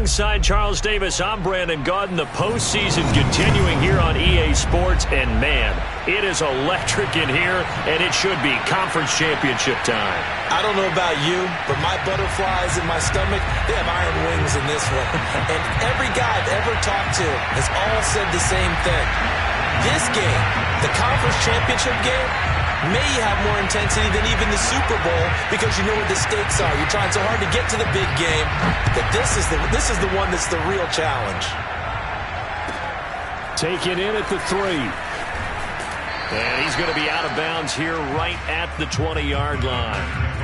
Alongside Charles Davis, I'm Brandon Gaudin. The postseason continuing here on EA Sports, and man, it is electric in here, and it should be conference championship time. I don't know about you, but my butterflies in my stomach, they have iron wings in this one. And every guy I've ever talked to has all said the same thing. This game, the conference championship game, may have more intensity than even the Super Bowl because you know what the stakes are. You're trying so hard to get to the big game that this is the one that's the real challenge. Take it in at the 3. And he's going to be out of bounds here right at the 20-yard line.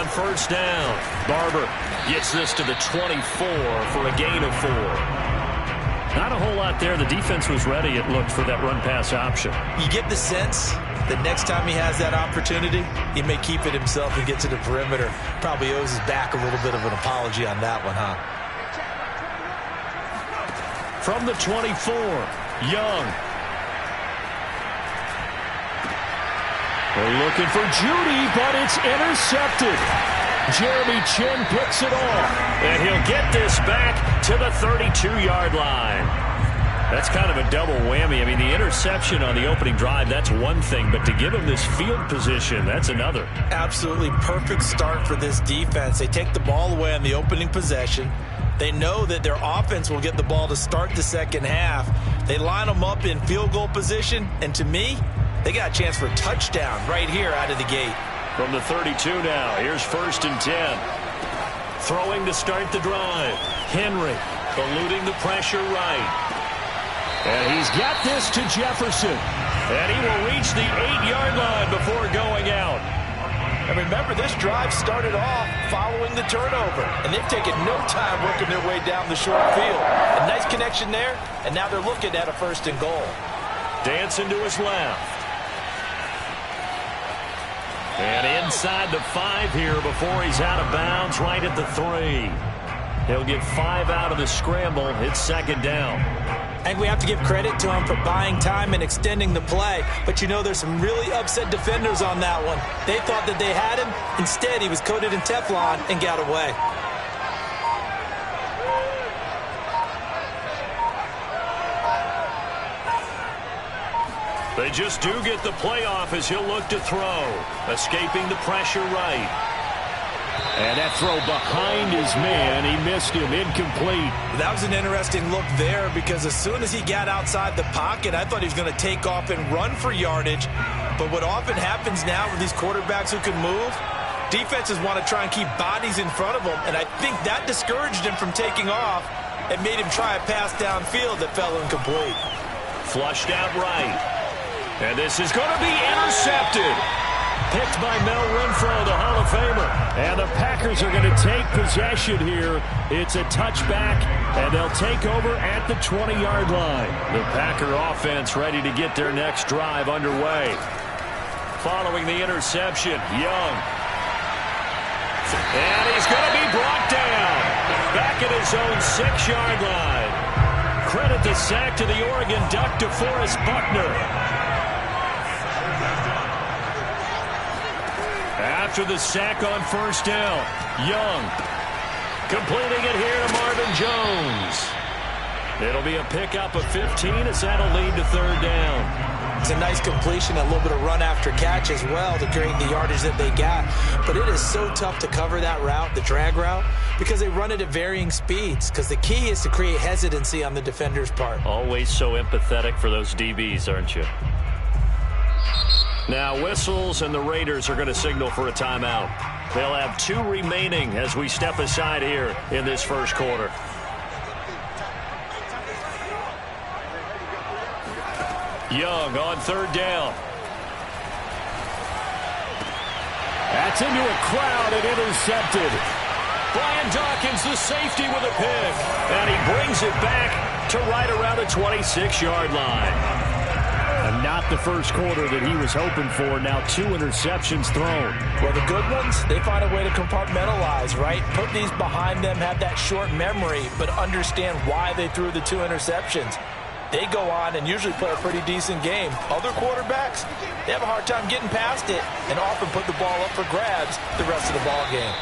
First down. Barber gets this to the 24 for a gain of 4. Not a whole lot there. The defense was ready, it looked, for that run-pass option. You get the sense that next time he has that opportunity, he may keep it himself and get to the perimeter. Probably owes his back a little bit of an apology on that one, huh? From the 24, Young. They're looking for Judy, but it's intercepted. Jeremy Chin picks it off, and he'll get this back to the 32-yard line. That's kind of a double whammy. I mean, the interception on the opening drive, that's one thing, but to give him this field position, that's another. Absolutely perfect start for this defense. They take the ball away on the opening possession. They know that their offense will get the ball to start the second half. They line them up in field goal position, and to me, they got a chance for a touchdown right here out of the gate. From the 32 now, here's 1st and 10. Throwing to start the drive. Henry eluding the pressure right. And he's got this to Jefferson. And he will reach the 8-yard line before going out. And remember, this drive started off following the turnover. And they've taken no time working their way down the short field. A nice connection there, and now they're looking at a 1st and goal. Dancing to his left. And inside the 5 here before he's out of bounds, right at the 3. He'll get 5 out of the scramble. It's 2nd down. And we have to give credit to him for buying time and extending the play. But you know, there's some really upset defenders on that one. They thought that they had him. Instead, he was coated in Teflon and got away. They just do get the playoff as he'll look to throw. Escaping the pressure right. And that throw behind his man. He missed him. Incomplete. That was an interesting look there because as soon as he got outside the pocket, I thought he was going to take off and run for yardage. But what often happens now with these quarterbacks who can move, defenses want to try and keep bodies in front of them. And I think that discouraged him from taking off and made him try a pass downfield that fell incomplete. Flushed out right. And this is going to be intercepted. Picked by Mel Renfro, the Hall of Famer. And the Packers are going to take possession here. It's a touchback, and they'll take over at the 20-yard line. The Packer offense ready to get their next drive underway. Following the interception, Young. And he's going to be brought down. Back at his own 6-yard line. Credit the sack to the Oregon Duck, DeForest Buckner. After the sack on 1st down, Young completing it here to Marvin Jones. It'll be a pickup of 15 as that'll lead to 3rd down. It's a nice completion, a little bit of run after catch as well to create the yardage that they got. But it is so tough to cover that route, the drag route, because they run it at varying speeds. Because the key is to create hesitancy on the defender's part. Always so empathetic for those DBs, aren't you? Now whistles, and the Raiders are going to signal for a timeout. They'll have 2 remaining as we step aside here in this 1st quarter. Young on 3rd down. That's into a crowd and intercepted. Brian Dawkins, the safety, with a pick. And he brings it back to right around the 26-yard line. And not the first quarter that he was hoping for. Now 2 interceptions thrown. Well, the good ones, they find a way to compartmentalize, right? Put these behind them, have that short memory, but understand why they threw the 2 interceptions. They go on and usually play a pretty decent game. Other quarterbacks, they have a hard time getting past it and often put the ball up for grabs the rest of the ball game.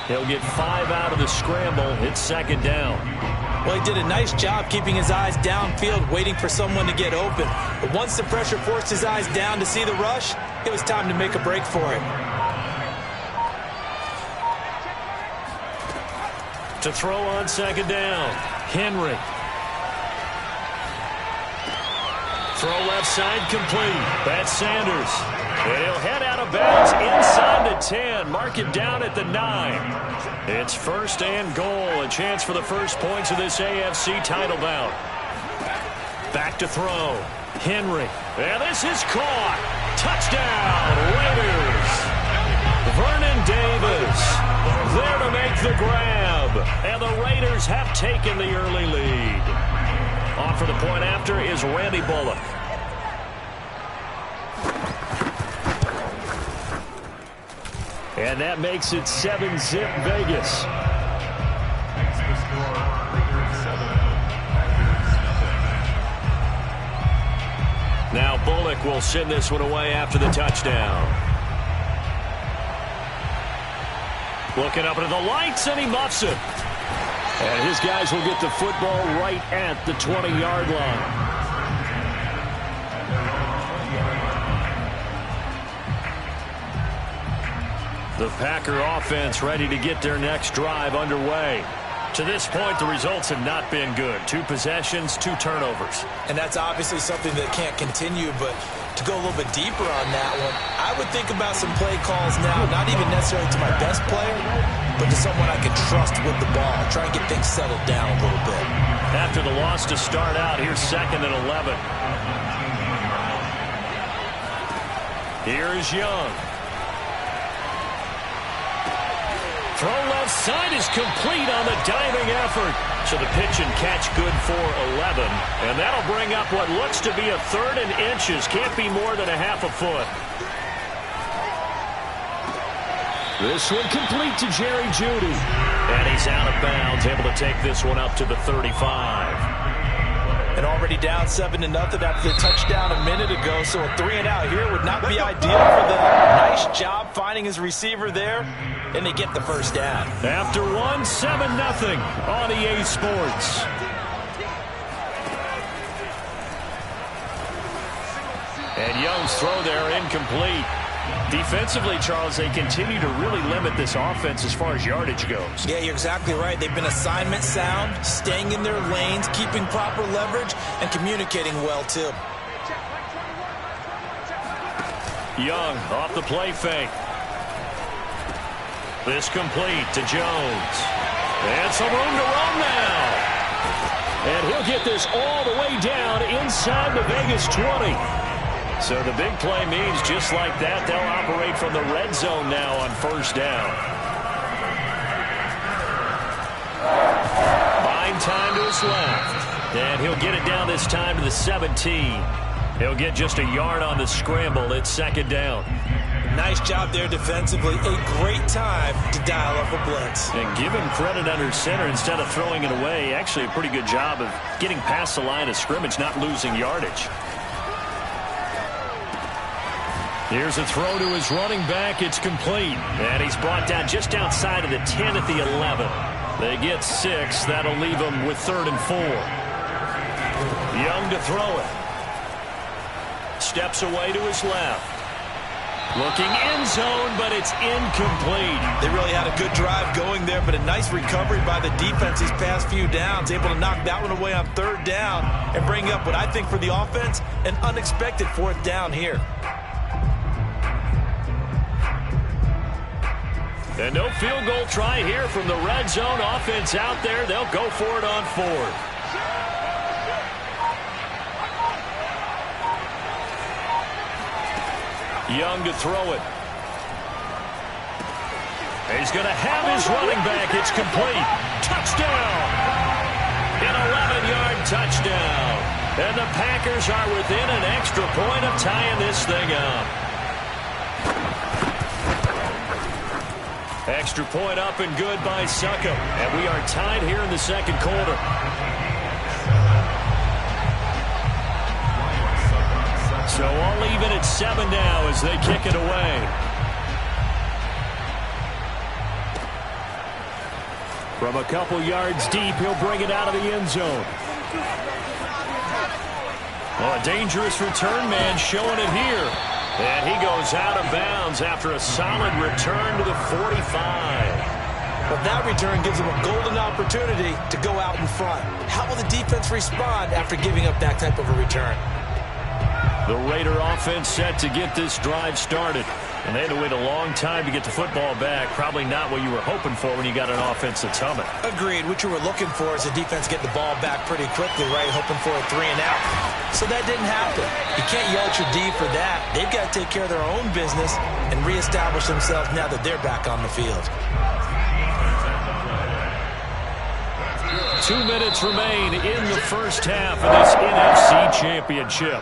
He'll get 5 out of the scramble. It's second down. Well, he did a nice job keeping his eyes downfield, waiting for someone to get open. But once the pressure forced his eyes down to see the rush, it was time to make a break for it. To throw on second down, Henry. Throw left side complete. That's Sanders. And he'll head out of bounds inside the 10. Mark it down at the 9. It's first and goal. A chance for the first points of this AFC title bout. Back to throw. Henry. And this is caught. Touchdown, Raiders. Vernon Davis there to make the grab. And the Raiders have taken the early lead. On for the point after is Randy Bullock. And that makes it 7-zip Vegas. Now Bullock will send this one away after the touchdown. Looking up into the lights, and he muffs it. And his guys will get the football right at the 20-yard line. The Packer offense ready to get their next drive underway. To this point, the results have not been good. 2 possessions, 2 turnovers. And that's obviously something that can't continue, but to go a little bit deeper on that one, I would think about some play calls now, not even necessarily to my best player, but to someone I can trust with the ball. Try and get things settled down a little bit. After the loss to start out, here's 2nd and 11. Here is Young. Throw left side is complete on the diving effort. So the pitch and catch good for 11. And that'll bring up what looks to be a 3rd and inches. Can't be more than a half a foot. This one complete to Jerry Jeudy. And he's out of bounds, able to take this one up to the 35. And already down 7-0 after the touchdown a minute ago. So a 3-and-out here would not be ideal for them. Nice job finding his receiver there. And they get the first down. After 1, 7-0 on EA Sports. And Young's throw there incomplete. Defensively, Charles, they continue to really limit this offense as far as yardage goes. Yeah, you're exactly right. They've been assignment sound, staying in their lanes, keeping proper leverage, and communicating well, too. Young off the play fake. This complete to Jones. And some room to run now. And he'll get this all the way down inside the Vegas 20. So the big play means just like that, they'll operate from the red zone now on first down. Fine time to his left. And he'll get it down this time to the 17. He'll get just a yard on the scramble. It's second down. Nice job there defensively. A great time to dial up a blitz. And give him credit under center instead of throwing it away. Actually a pretty good job of getting past the line of scrimmage, not losing yardage. Here's a throw to his running back. It's complete. And he's brought down just outside of the 10 at the 11. They get 6. That'll leave them with 3rd and 4. Young to throw it. Steps away to his left. Looking end zone, but it's incomplete. They really had a good drive going there, but a nice recovery by the defense these past few downs. Able to knock that one away on 3rd down and bring up what I think for the offense, an unexpected 4th down here. And no field goal try here from the red zone. Offense out there. They'll go for it on 4th. Young to throw it. He's going to have his running back. It's complete. Touchdown. An 11-yard touchdown. And the Packers are within an extra point of tying this thing up. Extra point up and good by Succop. And we are tied here in the second quarter. So all even at 7 now as they kick it away. From a couple yards deep, he'll bring it out of the end zone. Oh, a dangerous return man showing it here. And he goes out of bounds after a solid return to the 45. But that return gives him a golden opportunity to go out in front. How will the defense respond after giving up that type of a return? The Raider offense set to get this drive started. And they had to wait a long time to get the football back. Probably not what you were hoping for when you got an offense that's humming. Agreed. What you were looking for is the defense get the ball back pretty quickly, right? Hoping for a 3-and-out. So that didn't happen. You can't yell at your D for that. They've got to take care of their own business and reestablish themselves now that they're back on the field. 2 minutes remain in the first half of this NFC Championship.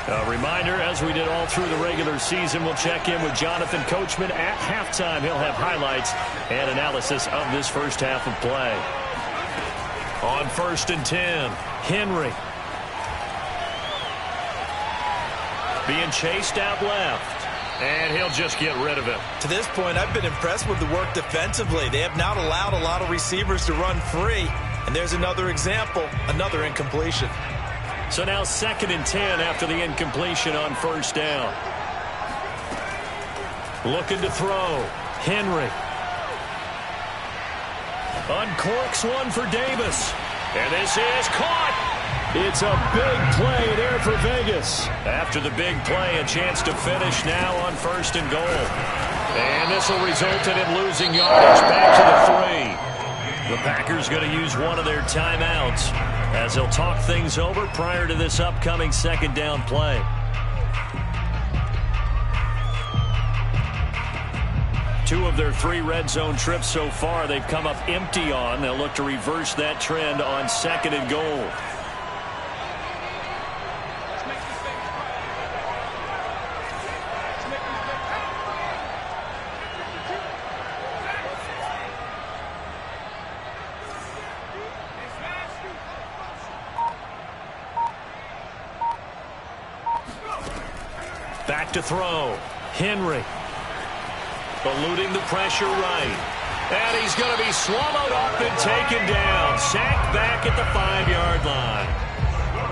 A reminder, as we did all through the regular season, we'll check in with Jonathan Coachman at halftime. He'll have highlights and analysis of this first half of play. On 1st and 10, Henry. Being chased out left. And he'll just get rid of it. To this point, I've been impressed with the work defensively. They have not allowed a lot of receivers to run free. And there's another example, another incompletion. So now 2nd and 10 after the incompletion on 1st down. Looking to throw. Henry. Uncorks one for Davis. And this is caught. It's a big play there for Vegas. After the big play, a chance to finish now on 1st and goal. And this will result in him losing yardage back to the 3. The Packers going to use one of their timeouts as they'll talk things over prior to this upcoming 2nd down play. Two of their 3 red zone trips so far they've come up empty on. They'll look to reverse that trend on 2nd and goal. Back to throw. Henry. Eluding the pressure right. And he's going to be swallowed up and taken down. Sacked back at the 5-yard line.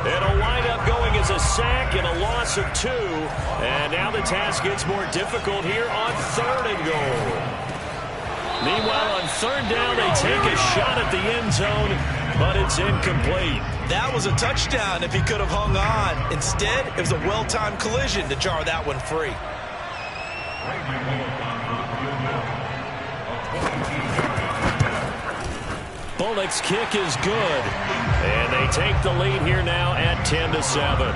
It'll wind up going as a sack and a loss of 2. And now the task gets more difficult here on 3rd and goal. Meanwhile, on 3rd down, they take a shot at the end zone, but it's incomplete. That was a touchdown if he could have hung on. Instead, it was a well-timed collision to jar that one free. Bullock's kick is good. And they take the lead here now at 10-7.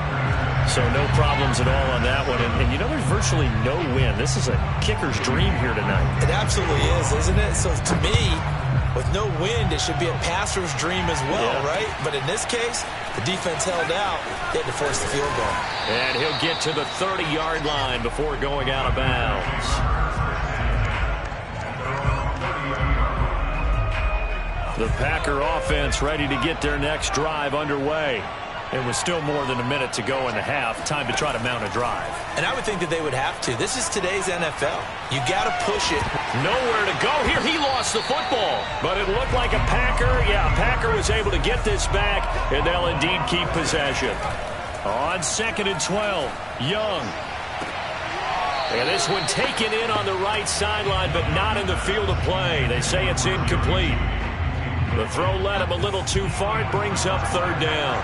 So no problems at all on that one. And you know, there's virtually no win. This is a kicker's dream here tonight. It absolutely is, isn't it? So to me, with no wind, it should be a passer's dream as well, right? But in this case, the defense held out. They had to force the field goal. And he'll get to the 30-yard line before going out of bounds. The Packer offense ready to get their next drive underway. It was still more than a minute to go in the half. Time to try to mount a drive. And I would think that they would have to. This is today's NFL. You got to push it. Nowhere to go here. He lost the football. But it looked like a Packer. Yeah, a Packer was able to get this back, and they'll indeed keep possession. On 2nd and 12, Young. And this one taken in on the right sideline, but not in the field of play. They say it's incomplete. The throw led him a little too far. It brings up 3rd down.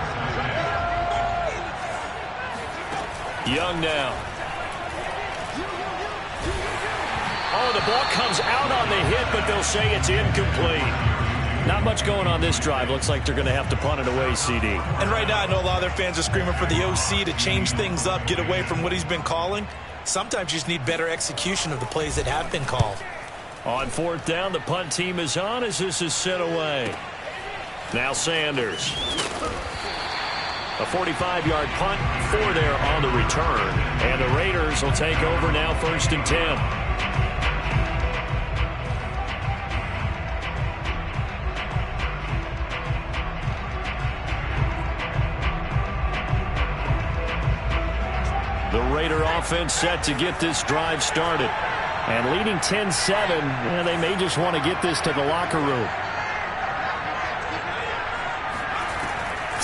Young now. Oh, the ball comes out on the hit, but they'll say it's incomplete. Not much going on this drive. Looks like they're going to have to punt it away, CD. And right now, I know a lot of their fans are screaming for the OC to change things up, get away from what he's been calling. Sometimes you just need better execution of the plays that have been called. On fourth down, the punt team is on as this is sent away. Now Sanders. A 45-yard punt, 4 there on the return. And the Raiders will take over now, 1st and 10. The Raider offense set to get this drive started. And leading 10-7, they may just want to get this to the locker room.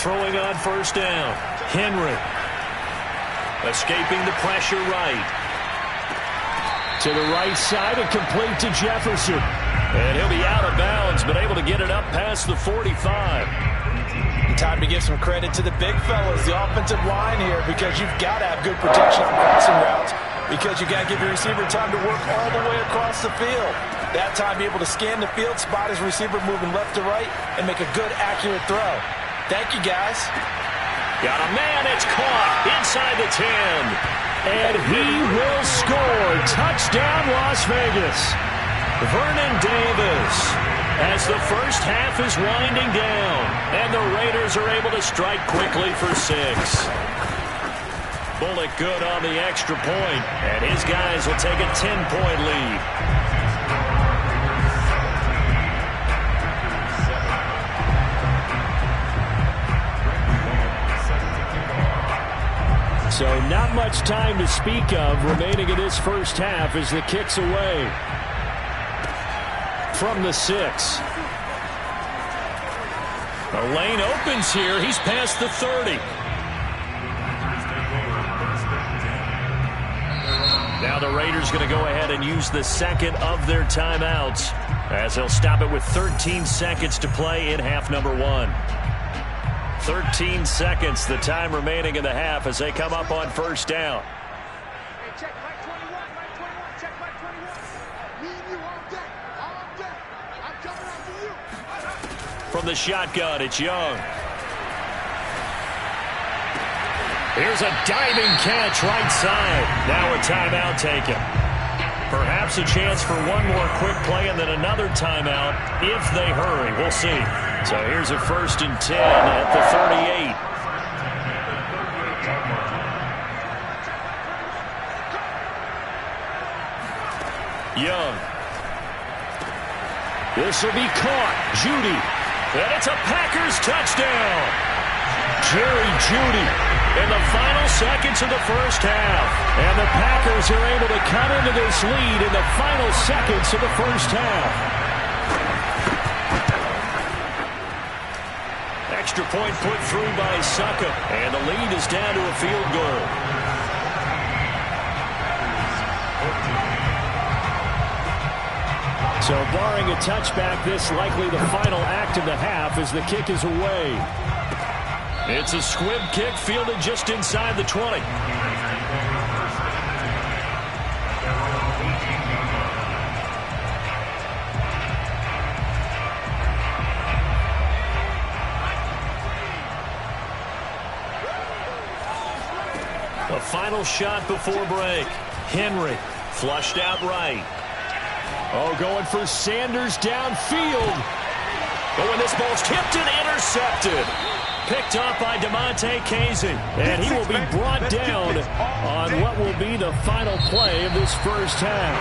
Throwing on 1st down. Henry. Escaping the pressure right. To the right side and complete to Jefferson. And he'll be out of bounds, but able to get it up past the 45. Time to give some credit to the big fellas, the offensive line here, because you've got to have good protection on crossing routes, because you got to give your receiver time to work all the way across the field. That time, be able to scan the field, spot his receiver moving left to right, and make a good, accurate throw. Thank you, guys. Got a man, it's caught inside the 10. And he will score. Touchdown, Las Vegas. Vernon Davis. As the first half is winding down, and the Raiders are able to strike quickly for 6. Bullock good on the extra point, and his guys will take a 10-point lead. So not much time to speak of remaining in this first half as the kick's away. From the 6. The lane opens here. He's past the 30. Now the Raiders going to go ahead and use the second of their timeouts as they'll stop it with 13 seconds to play in half number 1. 13 seconds, the time remaining in the half as they come up on 1st down. From the shotgun, it's Young. Here's a diving catch right side. Now a timeout taken. Perhaps a chance for one more quick play and then another timeout if they hurry. We'll see. So here's a 1st and 10 at the 38. Young. This will be caught. Judy. And it's a Packers touchdown. Jerry Judy in the final seconds of the first half. And the Packers are able to cut into this lead in the final seconds of the first half. Extra point put through by Suckup. And the lead is down to a field goal. So barring a touchback, this likely the final act of the half as the kick is away. It's a squib kick fielded just inside the 20. A final shot before break. Henry flushed out right. Oh, going for Sanders downfield. Oh, and this ball's tipped and intercepted. Picked up by DeMonte Casey. And he will be brought down on what will be the final play of this first half.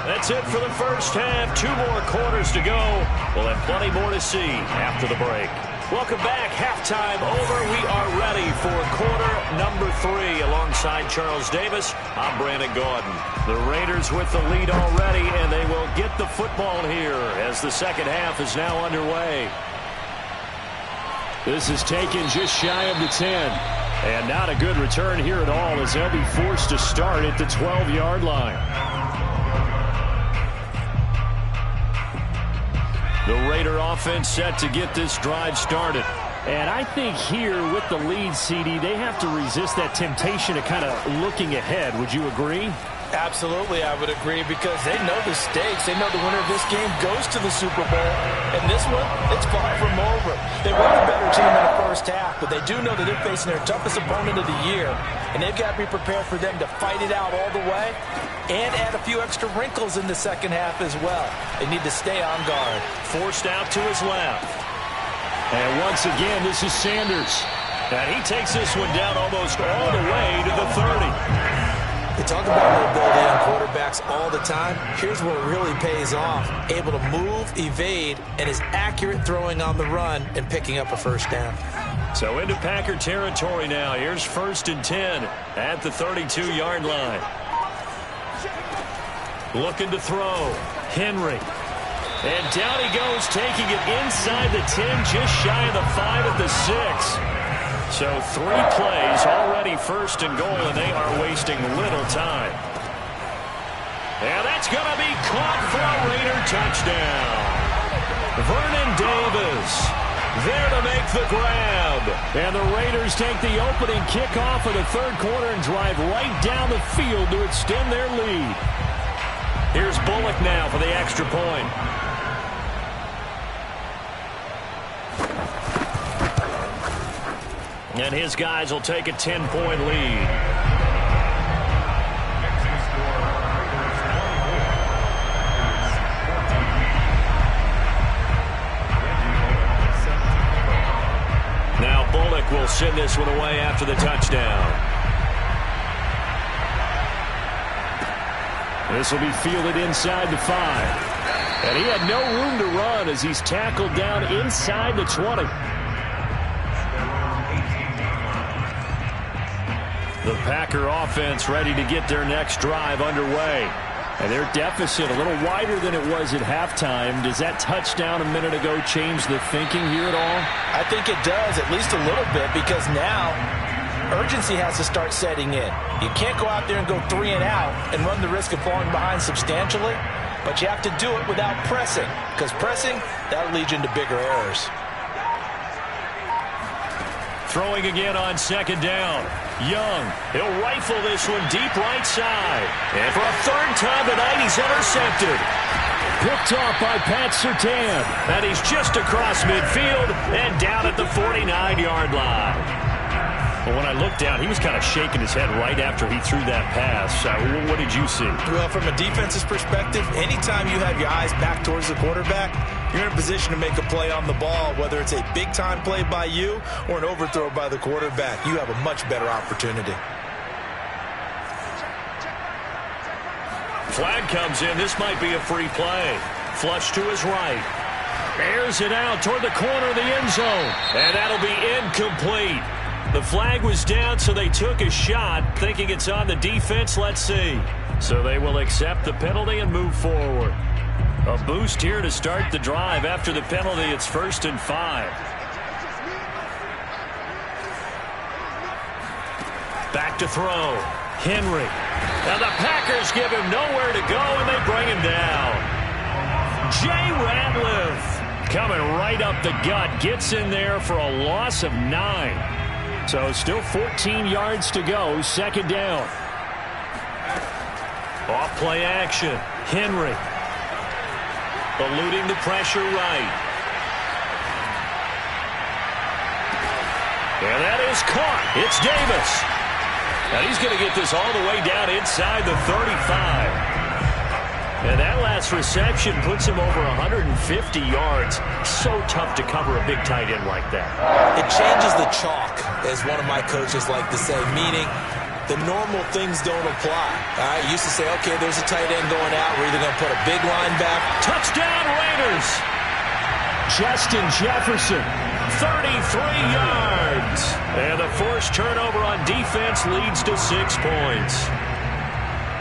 That's it for the first half. 2 more quarters to go. We'll have plenty more to see after the break. Welcome back. Halftime over. We are ready for quarter number 3. Alongside Charles Davis, I'm Brandon Gaudin. The Raiders with the lead already, and they will get the football here as the second half is now underway. This is taken just shy of the 10. And not a good return here at all as they'll be forced to start at the 12-yard line. The Raider offense set to get this drive started. And I think here with the lead, CD, they have to resist that temptation of kind of looking ahead. Would you agree? Absolutely, I would agree, because they know the stakes. They know the winner of this game goes to the Super Bowl. And this one, it's far from over. They were the better team in the first half, but they do know that they're facing their toughest opponent of the year, and they've got to be prepared for them to fight it out all the way and add a few extra wrinkles in the second half as well. They need to stay on guard. Forced out to his left. And once again, this is Sanders. And he takes this one down almost all the way to the 30. They talk about mobility on quarterbacks all the time. Here's where it really pays off. Able to move, evade, and is accurate throwing on the run and picking up a first down. So into Packer territory now. Here's 1st and 10 at the 32-yard line. Looking to throw. Henry. And down he goes, taking it inside the 10, just shy of the 5 at the 6. So 3 plays, already 1st and goal, and they are wasting little time. And that's going to be caught for a Raider touchdown. Vernon Davis there to make the grab. And the Raiders take the opening kickoff of the 3rd quarter and drive right down the field to extend their lead. Here's Bullock now for the extra point. And his guys will take a 10-point lead. Now Bullock will send this one away after the touchdown. This will be fielded inside the 5. And he had no room to run as he's tackled down inside the 20. The Packer offense ready to get their next drive underway. And their deficit a little wider than it was at halftime. Does that touchdown a minute ago change the thinking here at all? I think it does, at least a little bit, because now urgency has to start setting in. You can't go out there and go 3 and out and run the risk of falling behind substantially, but you have to do it without pressing, because pressing, that'll lead you into bigger errors. Throwing again on 2nd down. Young, he'll rifle this one deep right side. And for a 3rd time tonight, he's intercepted. Picked off by Pat Surtain. And he's just across midfield and down at the 49-yard line. Well, when I looked down, he was kind of shaking his head right after he threw that pass. What did you see? Well, from a defense's perspective, anytime you have your eyes back towards the quarterback, you're in a position to make a play on the ball, whether it's a big-time play by you or an overthrow by the quarterback. You have a much better opportunity. Flag comes in. This might be a free play. Flush to his right. Airs it out toward the corner of the end zone. And that'll be incomplete. The flag was down, so they took a shot, thinking it's on the defense. Let's see. So they will accept the penalty and move forward. A boost here to start the drive. After the penalty, it's 1st and 5. Back to throw. Henry. And the Packers give him nowhere to go, and they bring him down. Jay Ratliff coming right up the gut. Gets in there for a loss of 9. So still 14 yards to go. 2nd down. Off play action. Henry. Eluding the pressure right. And that is caught. It's Davis. And he's going to get this all the way down inside the 35. And that last reception puts him over 150 yards. So tough to cover a big tight end like that. It changes the chalk, as one of my coaches like to say, meaning the normal things don't apply. All right, you used to say, okay, there's a tight end going out. We're either going to put a big linebacker. Touchdown Raiders. Justin Jefferson, 33 yards. And the forced turnover on defense leads to 6 points.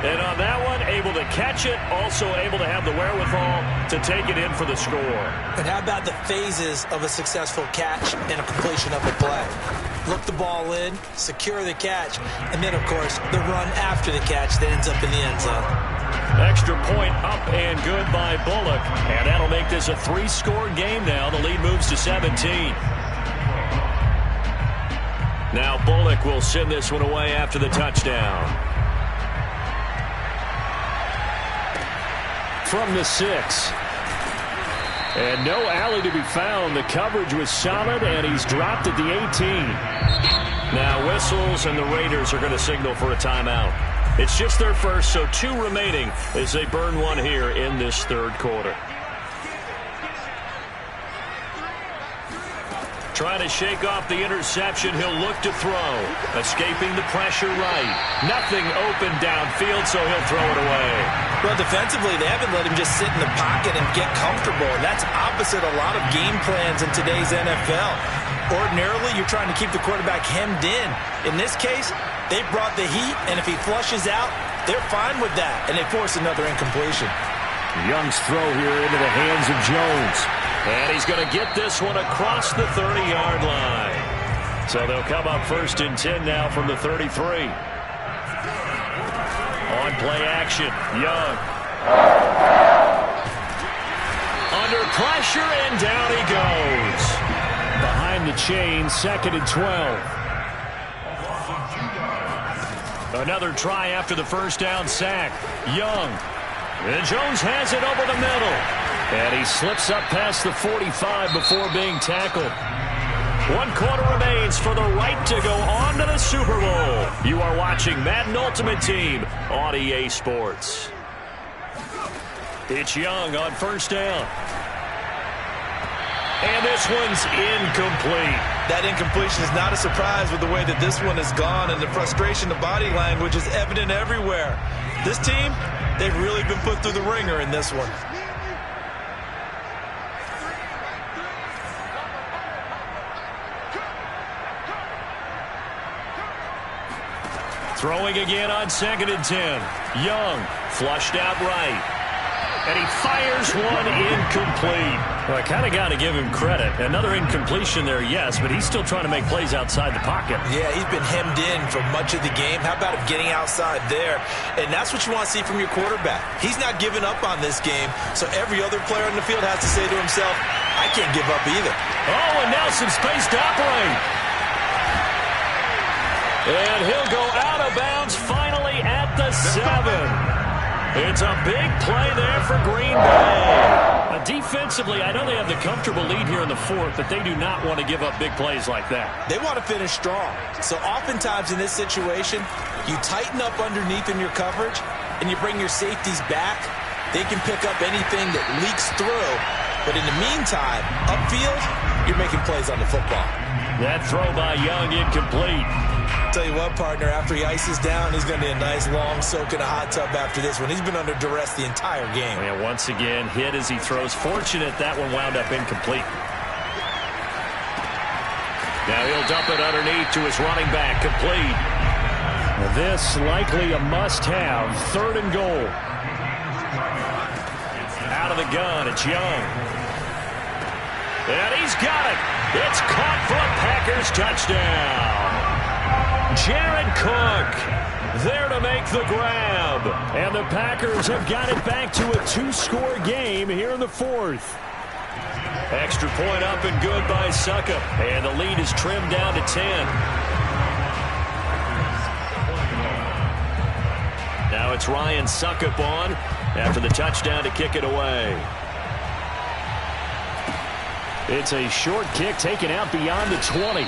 And on that one, able to catch it, also able to have the wherewithal to take it in for the score. And how about the phases of a successful catch and a completion of the play? Look the ball in, secure the catch, and then, of course, the run after the catch that ends up in the end zone. Extra point up and good by Bullock. And that'll make this a 3-score game now. The lead moves to 17. Now Bullock will send this one away after the touchdown. from the 6. And no alley to be found. The coverage was solid, and he's dropped at the 18. Now whistles, and the Raiders are going to signal for a timeout. It's just their first, so 2 remaining as they burn one here in this third quarter. Trying to shake off the interception. He'll look to throw. Escaping the pressure right. Nothing open downfield, so he'll throw it away. Well, defensively, they haven't let him just sit in the pocket and get comfortable. And that's opposite a lot of game plans in today's NFL. Ordinarily, you're trying to keep the quarterback hemmed in. In this case, they brought the heat, and if he flushes out, they're fine with that. And they force another incompletion. Young's throw here into the hands of Jones. And he's going to get this one across the 30-yard line. So they'll come up 1st and 10 now from the 33. On play action, Young. Under pressure, and down he goes. Behind the chain, 2nd and 12. Another try after the first down sack. Young. And Jones has it over the middle. And he slips up past the 45 before being tackled. 1 quarter remains for the right to go on to the Super Bowl. You are watching Madden Ultimate Team on EA Sports. It's Young on 1st down. And this one's incomplete. That incompletion is not a surprise with the way that this one has gone, and the frustration, the body language is evident everywhere. This team, they've really been put through the ringer in this one. Throwing again on 2nd and 10. Young flushed out right. And he fires one incomplete. Well, I kind of got to give him credit. Another incompletion there, yes, but he's still trying to make plays outside the pocket. Yeah, he's been hemmed in for much of the game. How about him getting outside there? And that's what you want to see from your quarterback. He's not giving up on this game, so every other player on the field has to say to himself, I can't give up either. Oh, and now some space to operate. And he'll go out of bounds finally at the 7. It's a big play there for Green Bay. Defensively, I know they have the comfortable lead here in the 4th, but they do not want to give up big plays like that. They want to finish strong. So oftentimes in this situation, you tighten up underneath in your coverage, and you bring your safeties back. They can pick up anything that leaks through. But in the meantime, upfield, you're making plays on the football. That throw by Young incomplete. Tell you what, partner, after he ices down, he's going to need a nice long soak in a hot tub after this one. He's been under duress the entire game. And once again, hit as he throws. Fortunate that one wound up incomplete. Now he'll dump it underneath to his running back, complete. This likely a must-have. 3rd and goal. Out of the gun, it's Young. And he's got it. It's caught for a Packers touchdown. Jared Cook there to make the grab. And the Packers have got it back to a 2-score game here in the 4th. Extra point up and good by Suckup. And the lead is trimmed down to 10. Now it's Ryan Suckup on after the touchdown to kick it away. It's a short kick taken out beyond the 20.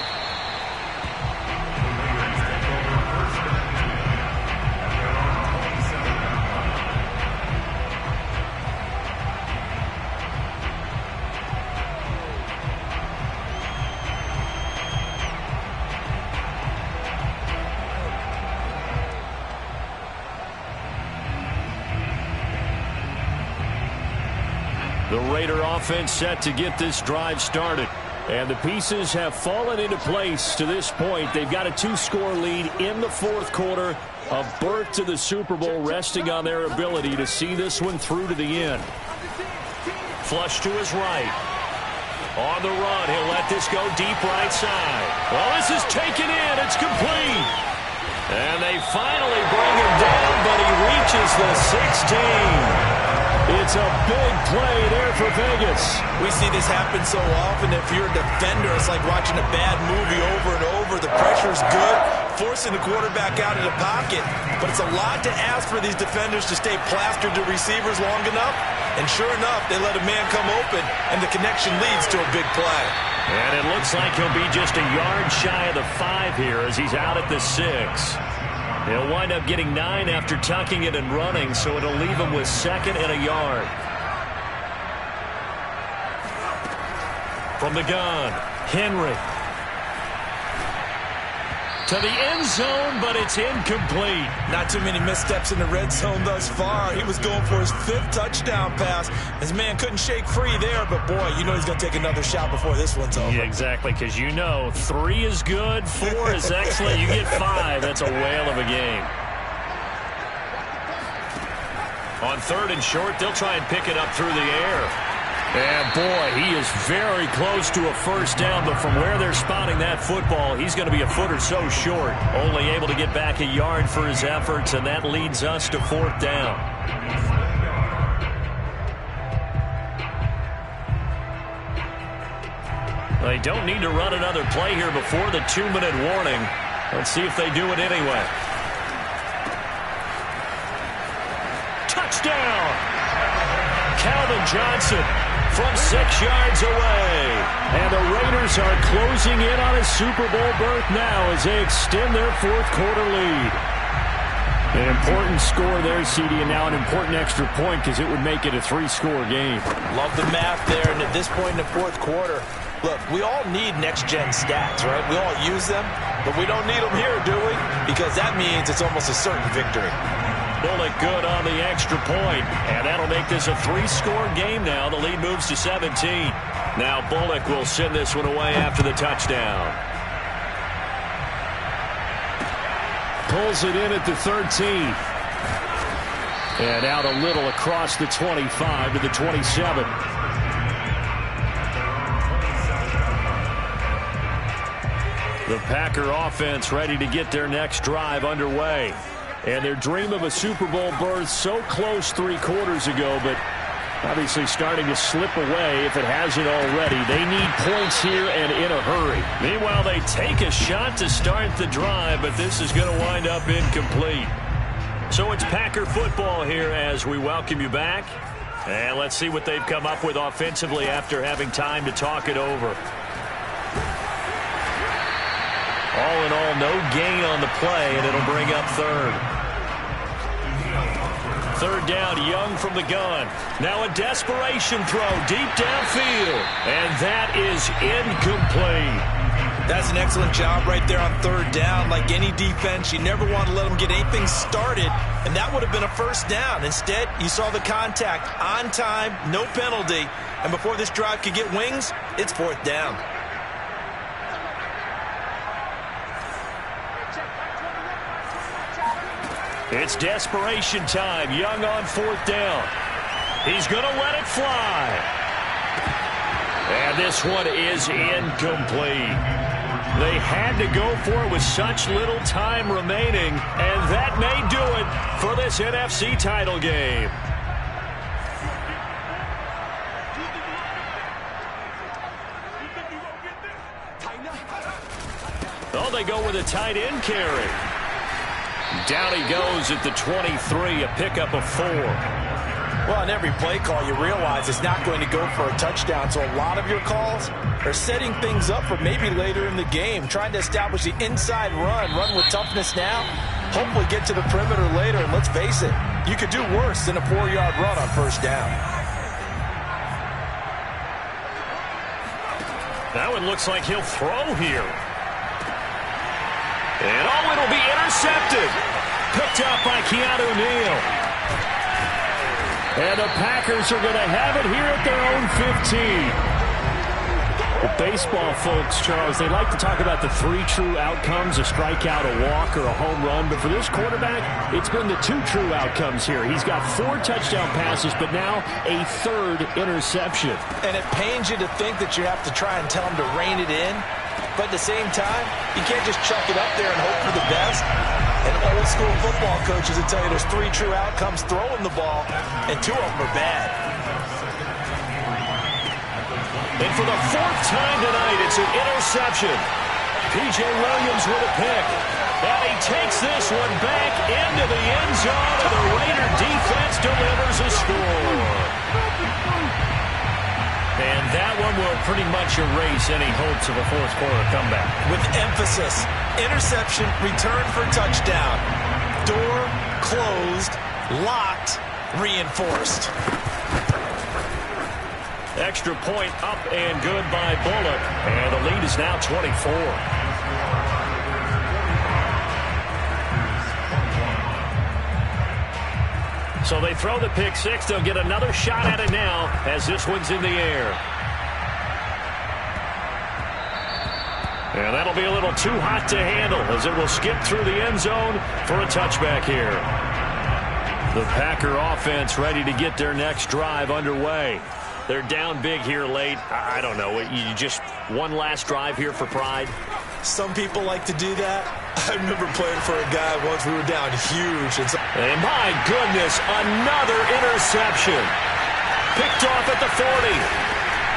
The Raider offense set to get this drive started. And the pieces have fallen into place to this point. They've got a 2-score lead in the 4th quarter. A berth to the Super Bowl resting on their ability to see this one through to the end. Flush to his right. On the run, he'll let this go deep right side. Well, this is taken in. It's complete. And they finally bring him down, but he reaches the 16. It's a big play there for Vegas. We see this happen so often. If you're a defender, it's like watching a bad movie over and over. The pressure's good. forcing the quarterback out of the pocket, but it's a lot to ask for these defenders to stay plastered to receivers long enough. And sure enough, they let a man come open, and the connection leads to a big play. And it looks like he'll be just a yard shy of the 5 here as he's out at the 6. He'll wind up getting 9 after tucking it and running, so it'll leave him with 2nd and a yard. From the gun, Henry. To the end zone, but it's incomplete. Not too many missteps in the red zone thus far. He was going for his 5th touchdown pass. His man couldn't shake free there, but boy, you know he's going to take another shot before this one's over. Yeah, exactly, because you know 3 is good, 4 is excellent. You get 5, that's a whale of a game. On 3rd and short, they'll try and pick it up through the air. And, boy, he is very close to a first down, but from where they're spotting that football, he's going to be a foot or so short. Only able to get back a yard for his efforts, and that leads us to 4th down. They don't need to run another play here before the 2-minute warning. Let's see if they do it anyway. Touchdown! Calvin Johnson from 6 yards away. And the Raiders are closing in on a Super Bowl berth now as they extend their 4th quarter lead. An important score there, CD, and now an important extra point because it would make it a 3-score game. Love the math there, and at this point in the 4th quarter, look, we all need next-gen stats, right? We all use them, but we don't need them here, do we? Because that means it's almost a certain victory. Bullock good on the extra point, and that'll make this a 3-score game now. The lead moves to 17. Now Bullock will send this one away after the touchdown. Pulls it in at the 13. And out a little across the 25 to the 27. The Packer offense ready to get their next drive underway. And their dream of a Super Bowl berth so close 3 quarters ago, but obviously starting to slip away if it hasn't already. They need points here and in a hurry. Meanwhile, they take a shot to start the drive, but this is going to wind up incomplete. So it's Packer football here as we welcome you back. And let's see what they've come up with offensively after having time to talk it over. All in all, no gain on the play, and it'll bring up 3rd. 3rd down, Young from the gun. Now a desperation throw deep downfield, and that is incomplete. That's an excellent job right there on 3rd down. Like any defense, you never want to let them get anything started, and that would have been a first down. Instead, you saw the contact on time, no penalty, and before this drive could get wings, it's 4th down. It's desperation time. Young on 4th down. He's going to let it fly. And this one is incomplete. They had to go for it with such little time remaining, and that may do it for this NFC title game. Oh, they go with a tight end carry. Down he goes at the 23, a pickup of 4. Well, on every play call, you realize it's not going to go for a touchdown, so a lot of your calls are setting things up for maybe later in the game, trying to establish the inside run with toughness now, hopefully get to the perimeter later, and let's face it, you could do worse than a 4-yard run on 1st down. Now it looks like he'll throw here. And oh, it'll be intercepted. Picked up by Keanu Neal. And the Packers are going to have it here at their own 15. The baseball folks, Charles, they like to talk about the 3 true outcomes, a strikeout, a walk, or a home run. But for this quarterback, it's been the 2 true outcomes here. He's got 4 touchdown passes, but now a 3rd interception. And it pains you to think that you have to try and tell him to rein it in. But at the same time, you can't just chuck it up there and hope for the best. And old school football coaches will tell you there's 3 true outcomes throwing the ball, and 2 of them are bad. And for the 4th time tonight, it's an interception. P.J. Williams with a pick. And he takes this one back into the end zone, and the Raider defense delivers a score. And that one will pretty much erase any hopes of a fourth-quarter comeback. With emphasis, interception, return for touchdown. Door closed, locked, reinforced. Extra point up and good by Bullock. And the lead is now 24. So they throw the pick six. They'll get another shot at it now as this one's in the air. And that'll be a little too hot to handle as it will skip through the end zone for a touchback here. The Packer offense ready to get their next drive underway. They're down big here late. I don't know. You just one last drive here for pride? Some people like to do that. I remember playing for a guy once. We were down huge. And my goodness, another interception. Picked off at the 40.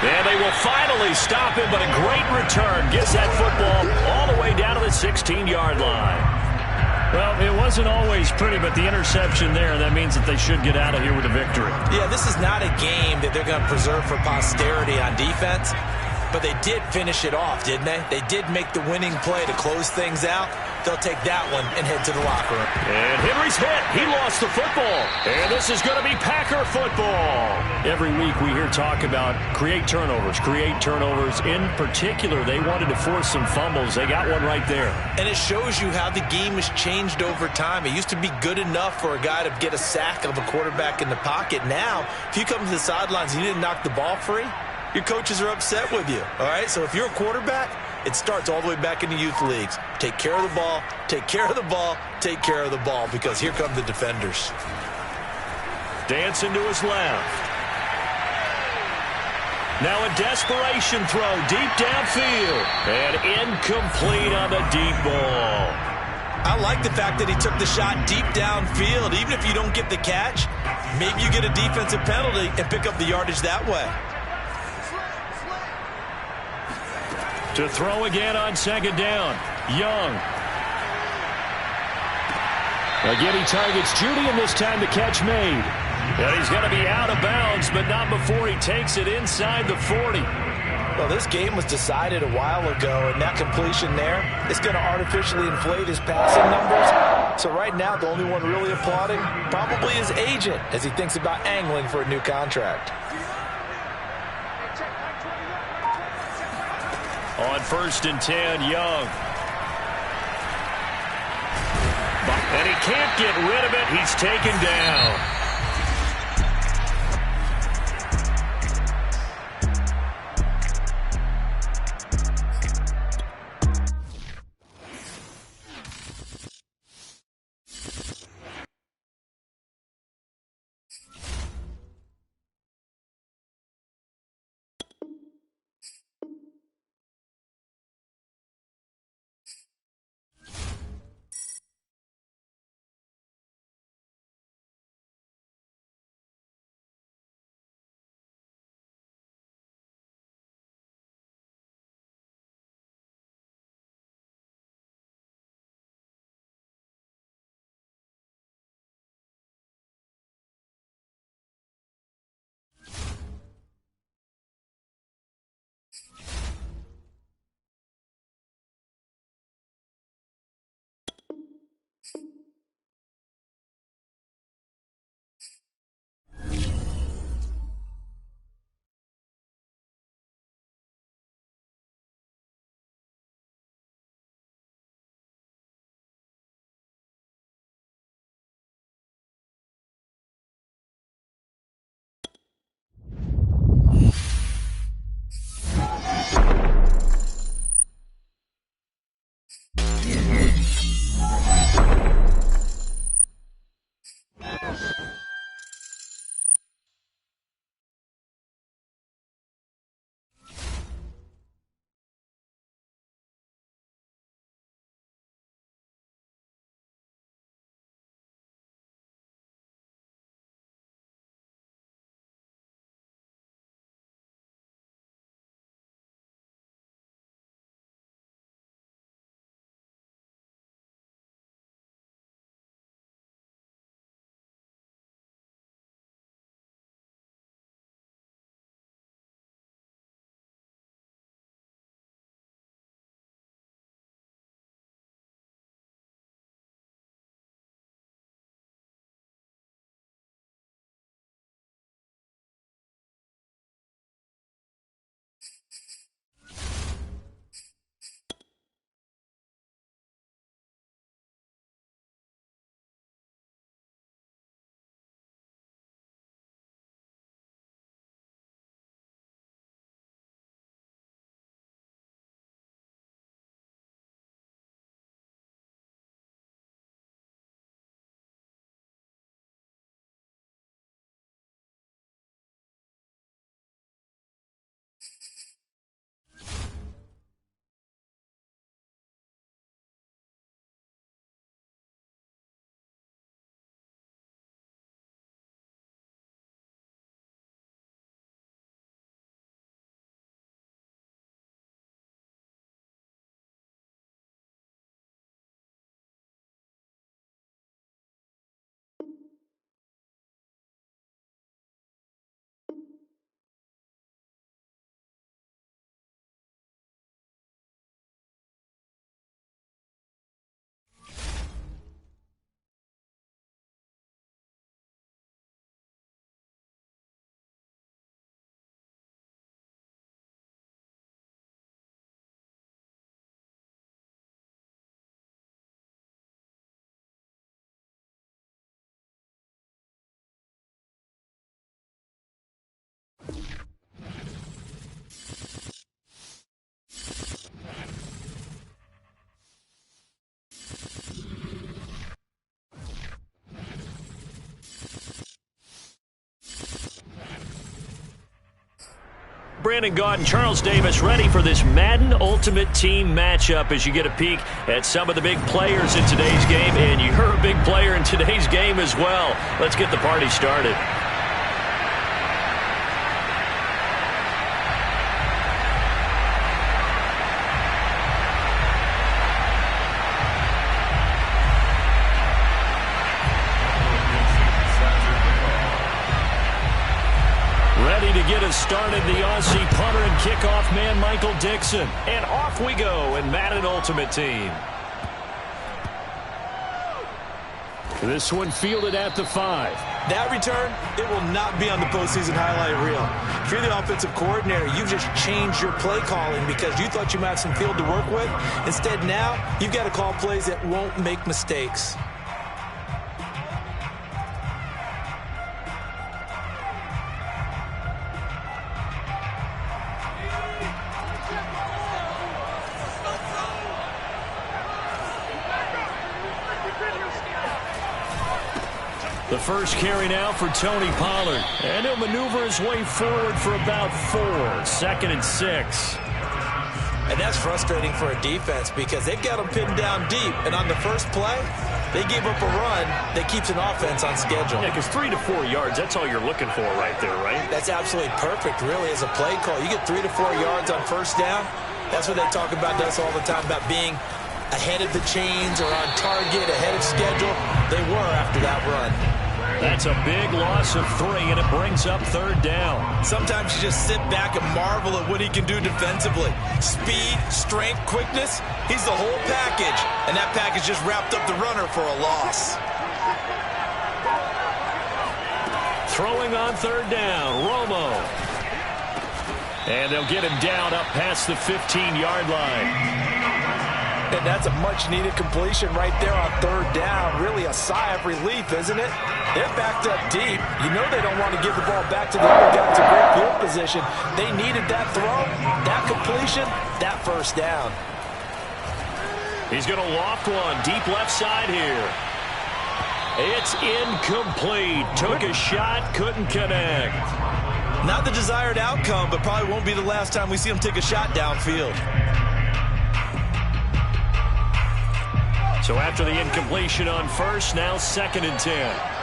And they will finally stop him, but a great return. Gets that football all the way down to the 16-yard line. Well, it wasn't always pretty, but the interception there, that means that they should get out of here with a victory. Yeah, this is not a game that they're going to preserve for posterity on defense, but they did finish it off, didn't they? They did make the winning play to close things out. They'll take that one and head to the locker room. And Henry's hit. He lost the football. And this is going to be Packer football. Every week we hear talk about create turnovers. In particular, they wanted to force some fumbles. They got one right there. And it shows you how the game has changed over time. It used to be good enough for a guy to get a sack of a quarterback in the pocket. Now, if you come to the sidelines and you didn't knock the ball free, your coaches are upset with you. All right, so if you're a quarterback, it starts all the way back in the youth leagues. Take care of the ball, take care of the ball, take care of the ball, because here come the defenders. Dancing to his left. Now a desperation throw deep downfield. And incomplete on the deep ball. I like the fact that he took the shot deep downfield. Even if you don't get the catch, maybe you get a defensive penalty and pick up the yardage that way. To throw again on second down. Young. Again, he targets Judy, and this time the catch made. And he's going to be out of bounds, but not before he takes it inside the 40. Well, this game was decided a while ago, and that completion there is going to artificially inflate his passing numbers. So right now, the only one really applauding probably his agent as he thinks about angling for a new contract. On 1st and 10, Young. And he can't get rid of it. He's taken down. Brandon Gaudin, Charles Davis ready for this Madden Ultimate Team matchup as you get a peek at some of the big players in today's game, and you're a big player in today's game as well. Let's get the party started. Get us started, the Aussie punter and kickoff man, Michael Dixon. And off we go in Madden Ultimate Team. This one fielded at the 5. That return, it will not be on the postseason highlight reel. If you're the offensive coordinator, you've just changed your play calling because you thought you might have some field to work with. Instead, now, you've got to call plays that won't make mistakes. The first carry now for Tony Pollard. And he'll maneuver his way forward for about 4. 2nd and 6. And that's frustrating for a defense because they've got them pinned down deep. And on the first play, they gave up a run that keeps an offense on schedule. Yeah, because 3 to 4 yards, that's all you're looking for right there, right? That's absolutely perfect, really, as a play call. You get 3 to 4 yards on first down. That's what they talk about us all the time, about being ahead of the chains or on target, ahead of schedule. They were after that run. That's a big loss of 3, and it brings up 3rd down. Sometimes you just sit back and marvel at what he can do defensively. Speed, strength, quickness, he's the whole package. And that package just wrapped up the runner for a loss. Throwing on 3rd down, Romo. And they'll get him down up past the 15-yard line. And that's a much-needed completion right there on 3rd down. Really a sigh of relief, isn't it? They're backed up deep. You know they don't want to give the ball back to the other guy. It's a great field position. They needed that throw, that completion, that first down. He's going to loft one deep left side here. It's incomplete. Took a shot, couldn't connect. Not the desired outcome, but probably won't be the last time we see him take a shot downfield. So after the incompletion on first, now 2nd and 10.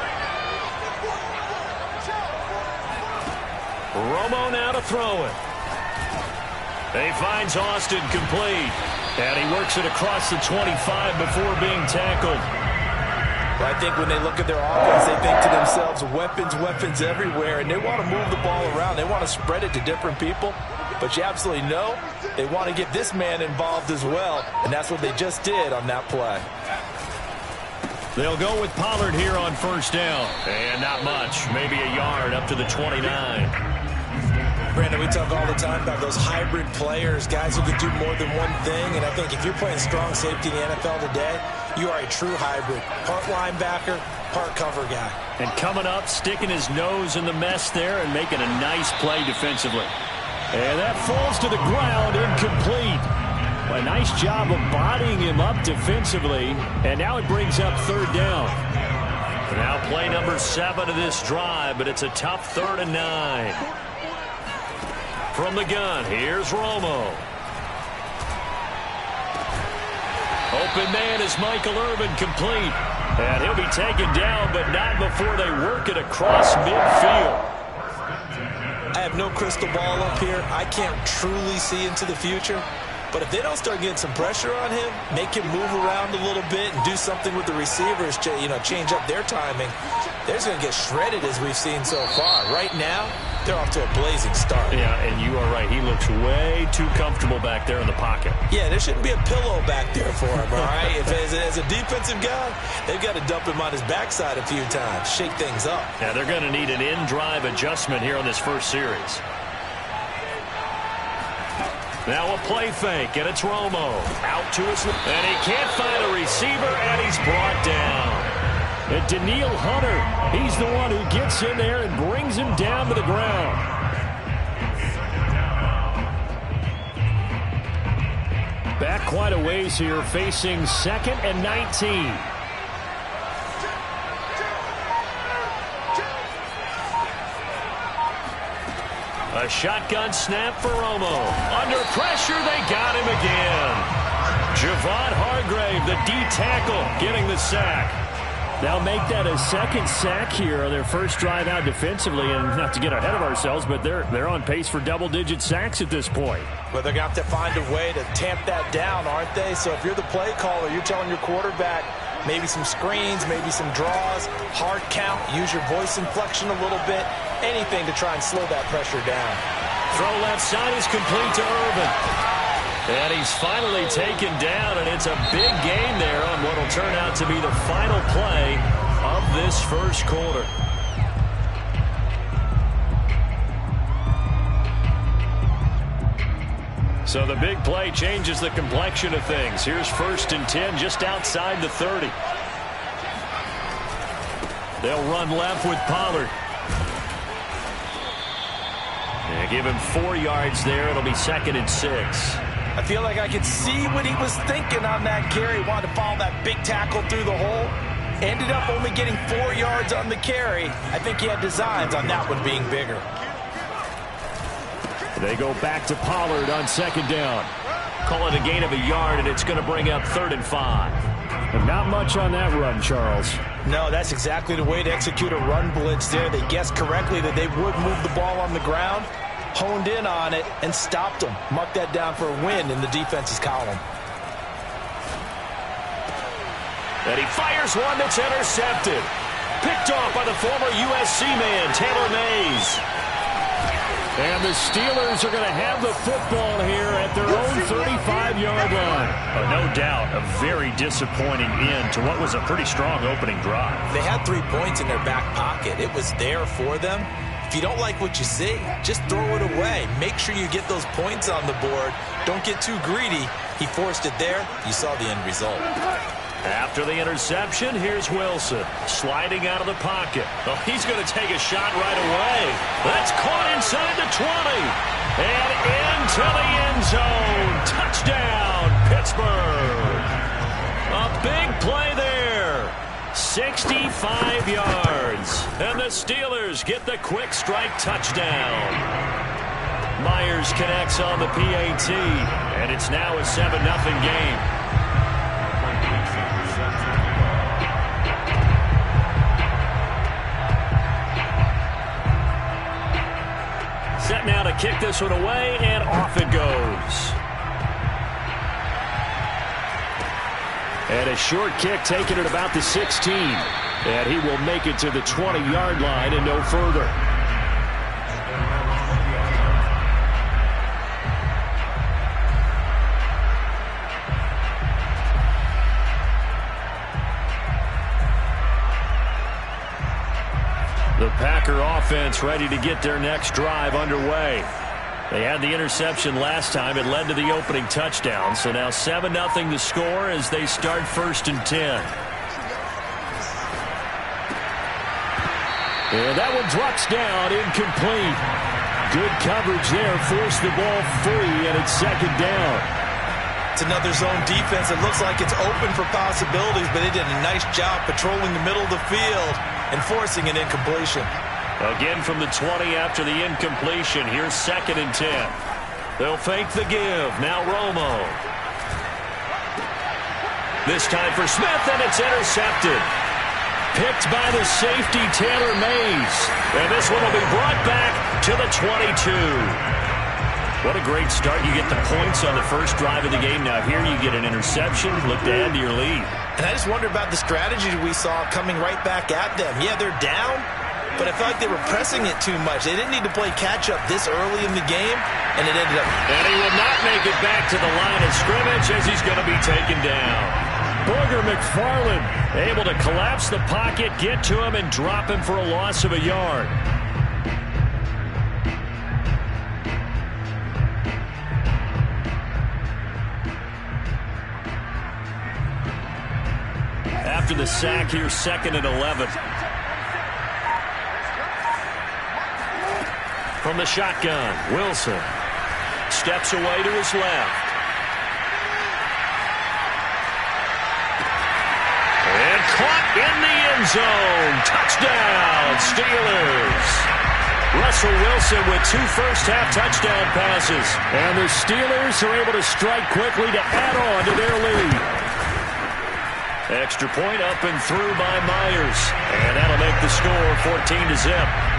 Romo now to throw it. He finds Austin complete. And he works it across the 25 before being tackled. Well, I think when they look at their offense, they think to themselves, weapons everywhere. And they want to move the ball around. They want to spread it to different people. But you absolutely know they want to get this man involved as well. And that's what they just did on that play. They'll go with Pollard here on 1st down. And not much. Maybe a yard up to the 29. Brandon, we talk all the time about those hybrid players, guys who can do more than one thing. And I think if you're playing strong safety in the NFL today, you are a true hybrid. Part linebacker, part cover guy. And coming up, sticking his nose in the mess there and making a nice play defensively. And that falls to the ground, incomplete. A nice job of bodying him up defensively. And now it brings up 3rd down. Now play number 7 of this drive, but it's a tough 3rd and 9. From the gun, here's Romo. Open man is Michael Irvin, complete. And he'll be taken down, but not before they work it across midfield. I have no crystal ball up here. I can't truly see into the future. But if they don't start getting some pressure on him, make him move around a little bit and do something with the receivers, change up their timing, they're going to get shredded as we've seen so far. Right now, they're off to a blazing start. Yeah, and you are right. He looks way too comfortable back there in the pocket. Yeah, there shouldn't be a pillow back there for him, all right? If as a defensive guy, they've got to dump him on his backside a few times, shake things up. Yeah, they're going to need an in-drive adjustment here on this first series. Now a play fake, and it's Romo. Out to his left, and he can't find a receiver, and he's brought down. And Daniil Hunter, he's the one who gets in there and brings him down to the ground. Back quite a ways here, facing 2nd and 19. A A shotgun snap for Romo. Under pressure, they got him again. Javon Hargrave, the D-tackle, getting the sack. They'll make that a second sack here on their first drive out defensively. And not to get ahead of ourselves, but they're on pace for double-digit sacks at this point. But they're going to have to find a way to tamp that down, aren't they? So if you're the play caller, you're telling your quarterback maybe some screens, maybe some draws, hard count, use your voice inflection a little bit, anything to try and slow that pressure down. Throw left side is complete to Irvin. And he's finally taken down, and it's a big gain there on what will turn out to be the final play of this first quarter. So the big play changes the complexion of things. Here's 1st and 10 just outside the 30. They'll run left with Pollard. And give him 4 yards there. It'll be 2nd and 6. I feel like I could see what he was thinking on that carry. Wanted to follow that big tackle through the hole. Ended up only getting 4 yards on the carry. I think he had designs on that one being bigger. They go back to Pollard on 2nd down. Call it a gain of a yard, and it's going to bring up 3rd and 5. And not much on that run, Charles. No, that's exactly the way to execute a run blitz there. They guessed correctly that they would move the ball on the ground, honed in on it, and stopped them. Mark that down for a win in the defense's column. And he fires one that's intercepted. Picked off by the former USC man, Taylor Mays. And the Steelers are going to have the football here at their own 35-yard line. No doubt, a very disappointing end to what was a pretty strong opening drive. They had 3 points in their back pocket. It was there for them. If you don't like what you see, just throw it away. Make sure you get those points on the board. Don't get too greedy. He forced it there. You saw the end result. After the interception, here's Wilson sliding out of the pocket. Oh, he's going to take a shot right away. That's caught inside the 20. And into the end zone. Touchdown, Pittsburgh. A big play there. 65 yards. And the Steelers get the quick strike touchdown. Myers connects on the PAT. And it's now a 7-0 game. Set now to kick this one away, and off it goes. And a short kick taken at about the 16. And he will make it to the 20-yard line and no further. The Packer offense ready to get their next drive underway. They had the interception last time. It led to the opening touchdown. So now 7-0 the score as they start 1st and 10. And that one drops down, incomplete. Good coverage there, forced the ball free, and it's 2nd down. It's another zone defense. It looks like it's open for possibilities, but they did a nice job patrolling the middle of the field and forcing an incompletion. Again from the 20 after the incompletion. Here's 2nd and 10. They'll fake the give. Now Romo. This time for Smith, and it's intercepted. Picked by the safety, Taylor Mays. And this one will be brought back to the 22. What a great start. You get the points on the first drive of the game. Now here you get an interception. Look to add to your lead. And I just wonder about the strategy we saw coming right back at them. Yeah, they're down, but I felt like they were pressing it too much. They didn't need to play catch-up this early in the game, and it ended up. And he will not make it back to the line of scrimmage as he's going to be taken down. Booger McFarland able to collapse the pocket, get to him, and drop him for a loss of a yard. After the sack, here's 2nd and 11. From the shotgun, Wilson steps away to his left. And caught in the end zone. Touchdown, Steelers. Russell Wilson with 2 first-half touchdown passes. And the Steelers are able to strike quickly to add on to their lead. Extra point up and through by Myers. And that'll make the score 14-0.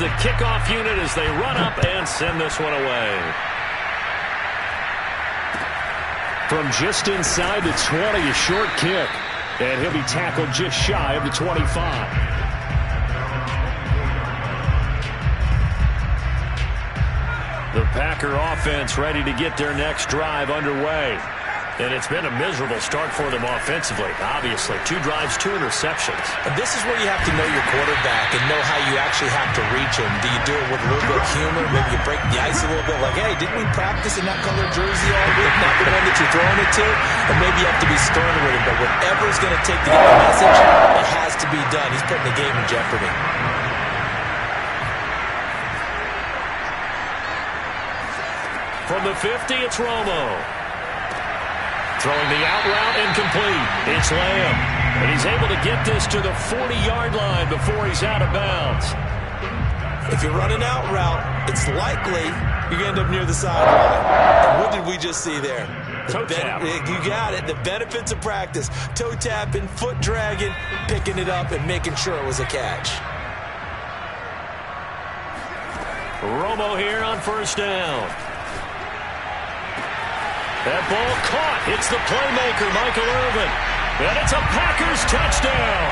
The kickoff unit as they run up and send this one away. From just inside the 20, a short kick. And he'll be tackled just shy of the 25. The Packer offense ready to get their next drive underway. And it's been a miserable start for them offensively, obviously. 2 drives, 2 interceptions. And this is where you have to know your quarterback and know how you actually have to reach him. Do you do it with a little bit of humor? Maybe you break the ice a little bit like, hey, didn't we practice in that color jersey all week? Not the one that you're throwing it to? Or maybe you have to be stern with him. But whatever it's going to take to get the message, it has to be done. He's putting the game in jeopardy. From the 50, it's Romo. Throwing the out route incomplete. It's Lamb. And he's able to get this to the 40-yard line before he's out of bounds. If you're running out route, it's likely you're going to end up near the sideline. And what did we just see there? Toe tap. You got it. The benefits of practice. Toe tapping, foot dragging, picking it up, and making sure it was a catch. Romo here on first down. That ball caught. It's the playmaker, Michael Irvin. And it's a Packers touchdown.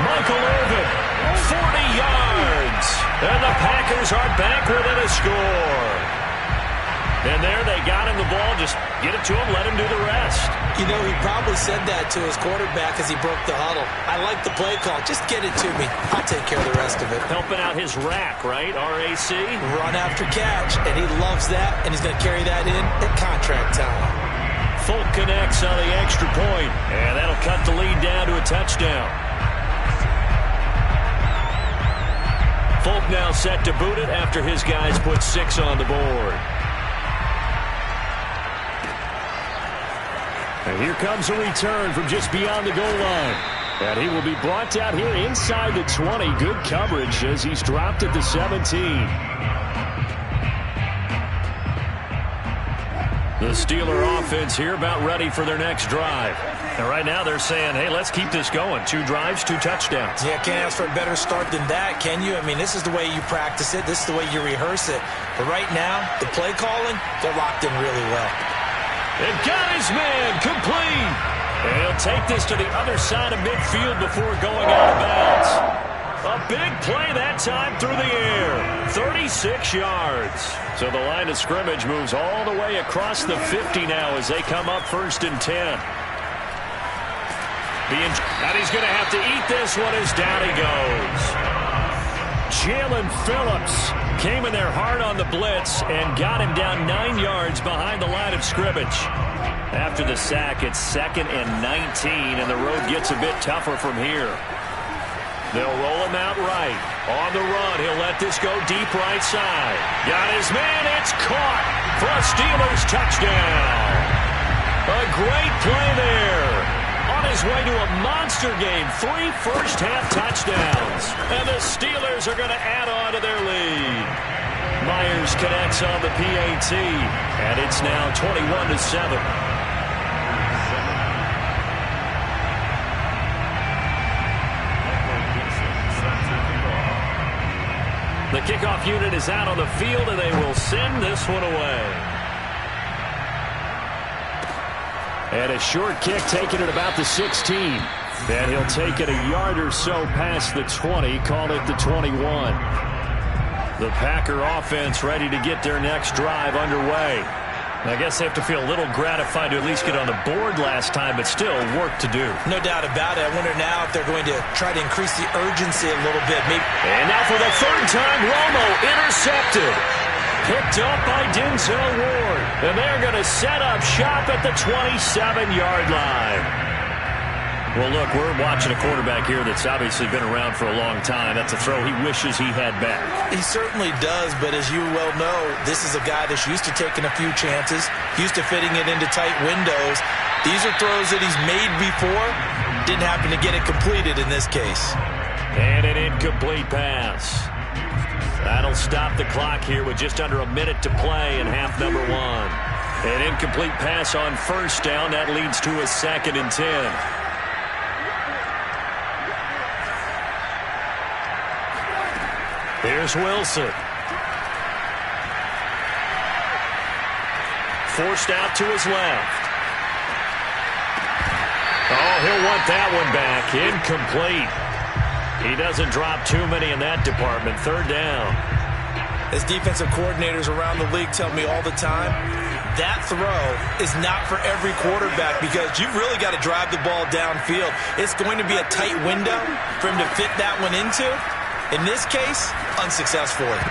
Michael Irvin, 40 yards. And the Packers are back within a score. And there they got him the ball. Just get it to him, let him do the rest. You know, he probably said that to his quarterback as he broke the huddle. I like the play call. Just get it to me. I'll take care of the rest of it. Helping out his rack, right? RAC. Run after catch. And he loves that. And he's going to carry that in at contract time. Folk connects on the extra point. And that'll cut the lead down to a touchdown. Folk now set to boot it after his guys put 6 on the board. And here comes a return from just beyond the goal line. And he will be brought down here inside the 20. Good coverage as he's dropped at the 17. The Steeler offense here about ready for their next drive. And right now they're saying, hey, let's keep this going. 2 drives, 2 touchdowns. Yeah, can't ask for a better start than that, can you? I mean, this is the way you practice it. This is the way you rehearse it. But right now, the play calling, they're locked in really well. And got his man complete. And he'll take this to the other side of midfield before going out of bounds. A big play that time through the air. 36 yards. So the line of scrimmage moves all the way across the 50 now as they come up 1st and 10. And he's going to have to eat this one as down he goes. Jalen Phillips came in there hard on the blitz and got him down 9 yards behind the line of scrimmage. After the sack, it's 2nd and 19, and the road gets a bit tougher from here. They'll roll him out right. On the run, he'll let this go deep right side. Got his man, it's caught for a Steelers touchdown. A great play there. On his way to a monster game, 3 first-half touchdowns. And the Steelers are going to add on to their lead. Myers connects on the PAT, and it's now 21-7. The kickoff unit is out on the field, and they will send this one away. And a short kick taken at about the 16. And he'll take it a yard or so past the 20, call it the 21. The Packer offense ready to get their next drive underway. I guess they have to feel a little gratified to at least get on the board last time, but still work to do. No doubt about it. I wonder now if they're going to try to increase the urgency a little bit. Maybe. And now for the 3rd time, Romo intercepted. Picked up by Denzel Ward. And they're going to set up shop at the 27-yard line. Well, look, we're watching a quarterback here that's obviously been around for a long time. That's a throw he wishes he had back. He certainly does, but as you well know, this is a guy that's used to taking a few chances, used to fitting it into tight windows. These are throws that he's made before. Didn't happen to get it completed in this case. And an incomplete pass. That'll stop the clock here with just under a minute to play in half number 1. An incomplete pass on first down. That leads to a 2nd and 10. Here's Wilson. Forced out to his left. Oh, he'll want that one back. Incomplete. He doesn't drop too many in that department. 3rd down. As defensive coordinators around the league tell me all the time, that throw is not for every quarterback because you've really got to drive the ball downfield. It's going to be a tight window for him to fit that one into. In this case, unsuccessfully.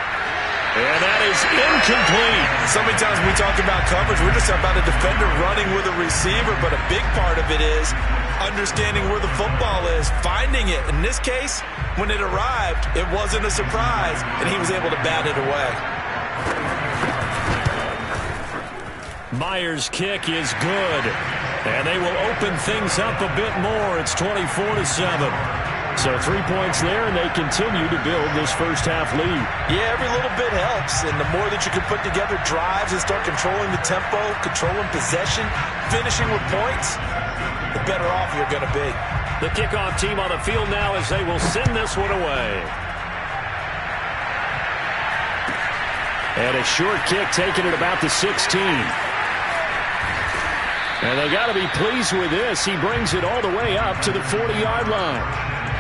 And that is incomplete. So many times when we talk about coverage, we're just about a defender running with a receiver, but a big part of it is understanding where the football is, finding it. In this case, when it arrived, it wasn't a surprise, and he was able to bat it away. Myers' kick is good, and they will open things up a bit more. It's 24-7. So 3 points there, and they continue to build this first half lead. Yeah, every little bit helps, and the more that you can put together drives and start controlling the tempo, controlling possession, finishing with points, the better off you're going to be. The kickoff team on the field now as they will send this one away. And a short kick taken at about the 16. And they got to be pleased with this. He brings it all the way up to the 40-yard line.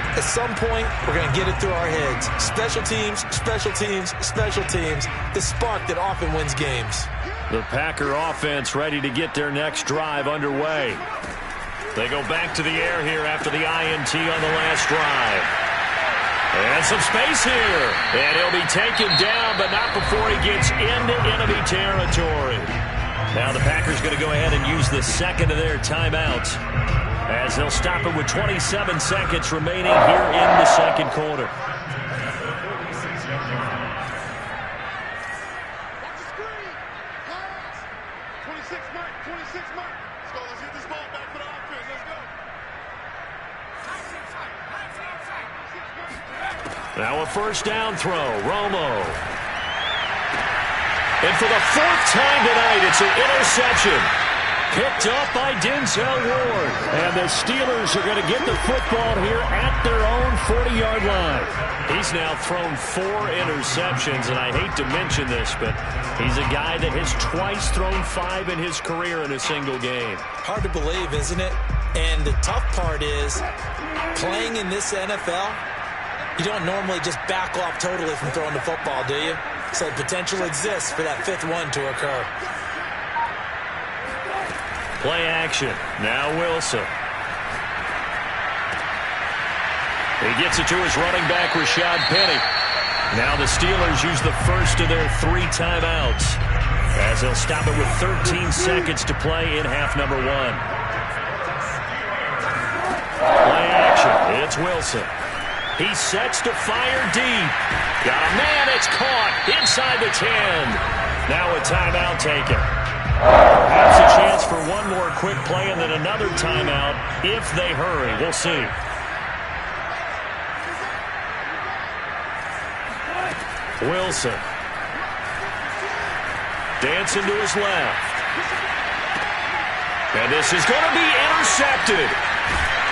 At some point, we're going to get it through our heads. Special teams, special teams, special teams. The spark that often wins games. The Packer offense ready to get their next drive underway. They go back to the air here after the INT on the last drive. And some space here. And he'll be taken down, but not before he gets into enemy territory. Now the Packers going to go ahead and use the second of their timeouts, as they'll stop it with 27 seconds remaining here in the second quarter. Now a first down throw. Romo. And for the 4th time tonight, it's an interception. Picked up by Denzel Ward. And the Steelers are going to get the football here at their own 40-yard line. He's now thrown 4 interceptions, and I hate to mention this, but he's a guy that has twice thrown 5 in his career in a single game. Hard to believe, isn't it? And the tough part is, playing in this NFL, you don't normally just back off totally from throwing the football, do you? So potential exists for that 5th one to occur. Play action. Now Wilson. He gets it to his running back, Rashad Penny. Now the Steelers use the first of their 3 timeouts, as they'll stop it with 13 seconds to play in half number 1. Play action. It's Wilson. He sets to fire deep. Got a man. It's caught inside the 10. Now a timeout taken. Perhaps a chance for one more quick play and then another timeout if they hurry. We'll see. Wilson. Dancing to his left. And this is going to be intercepted.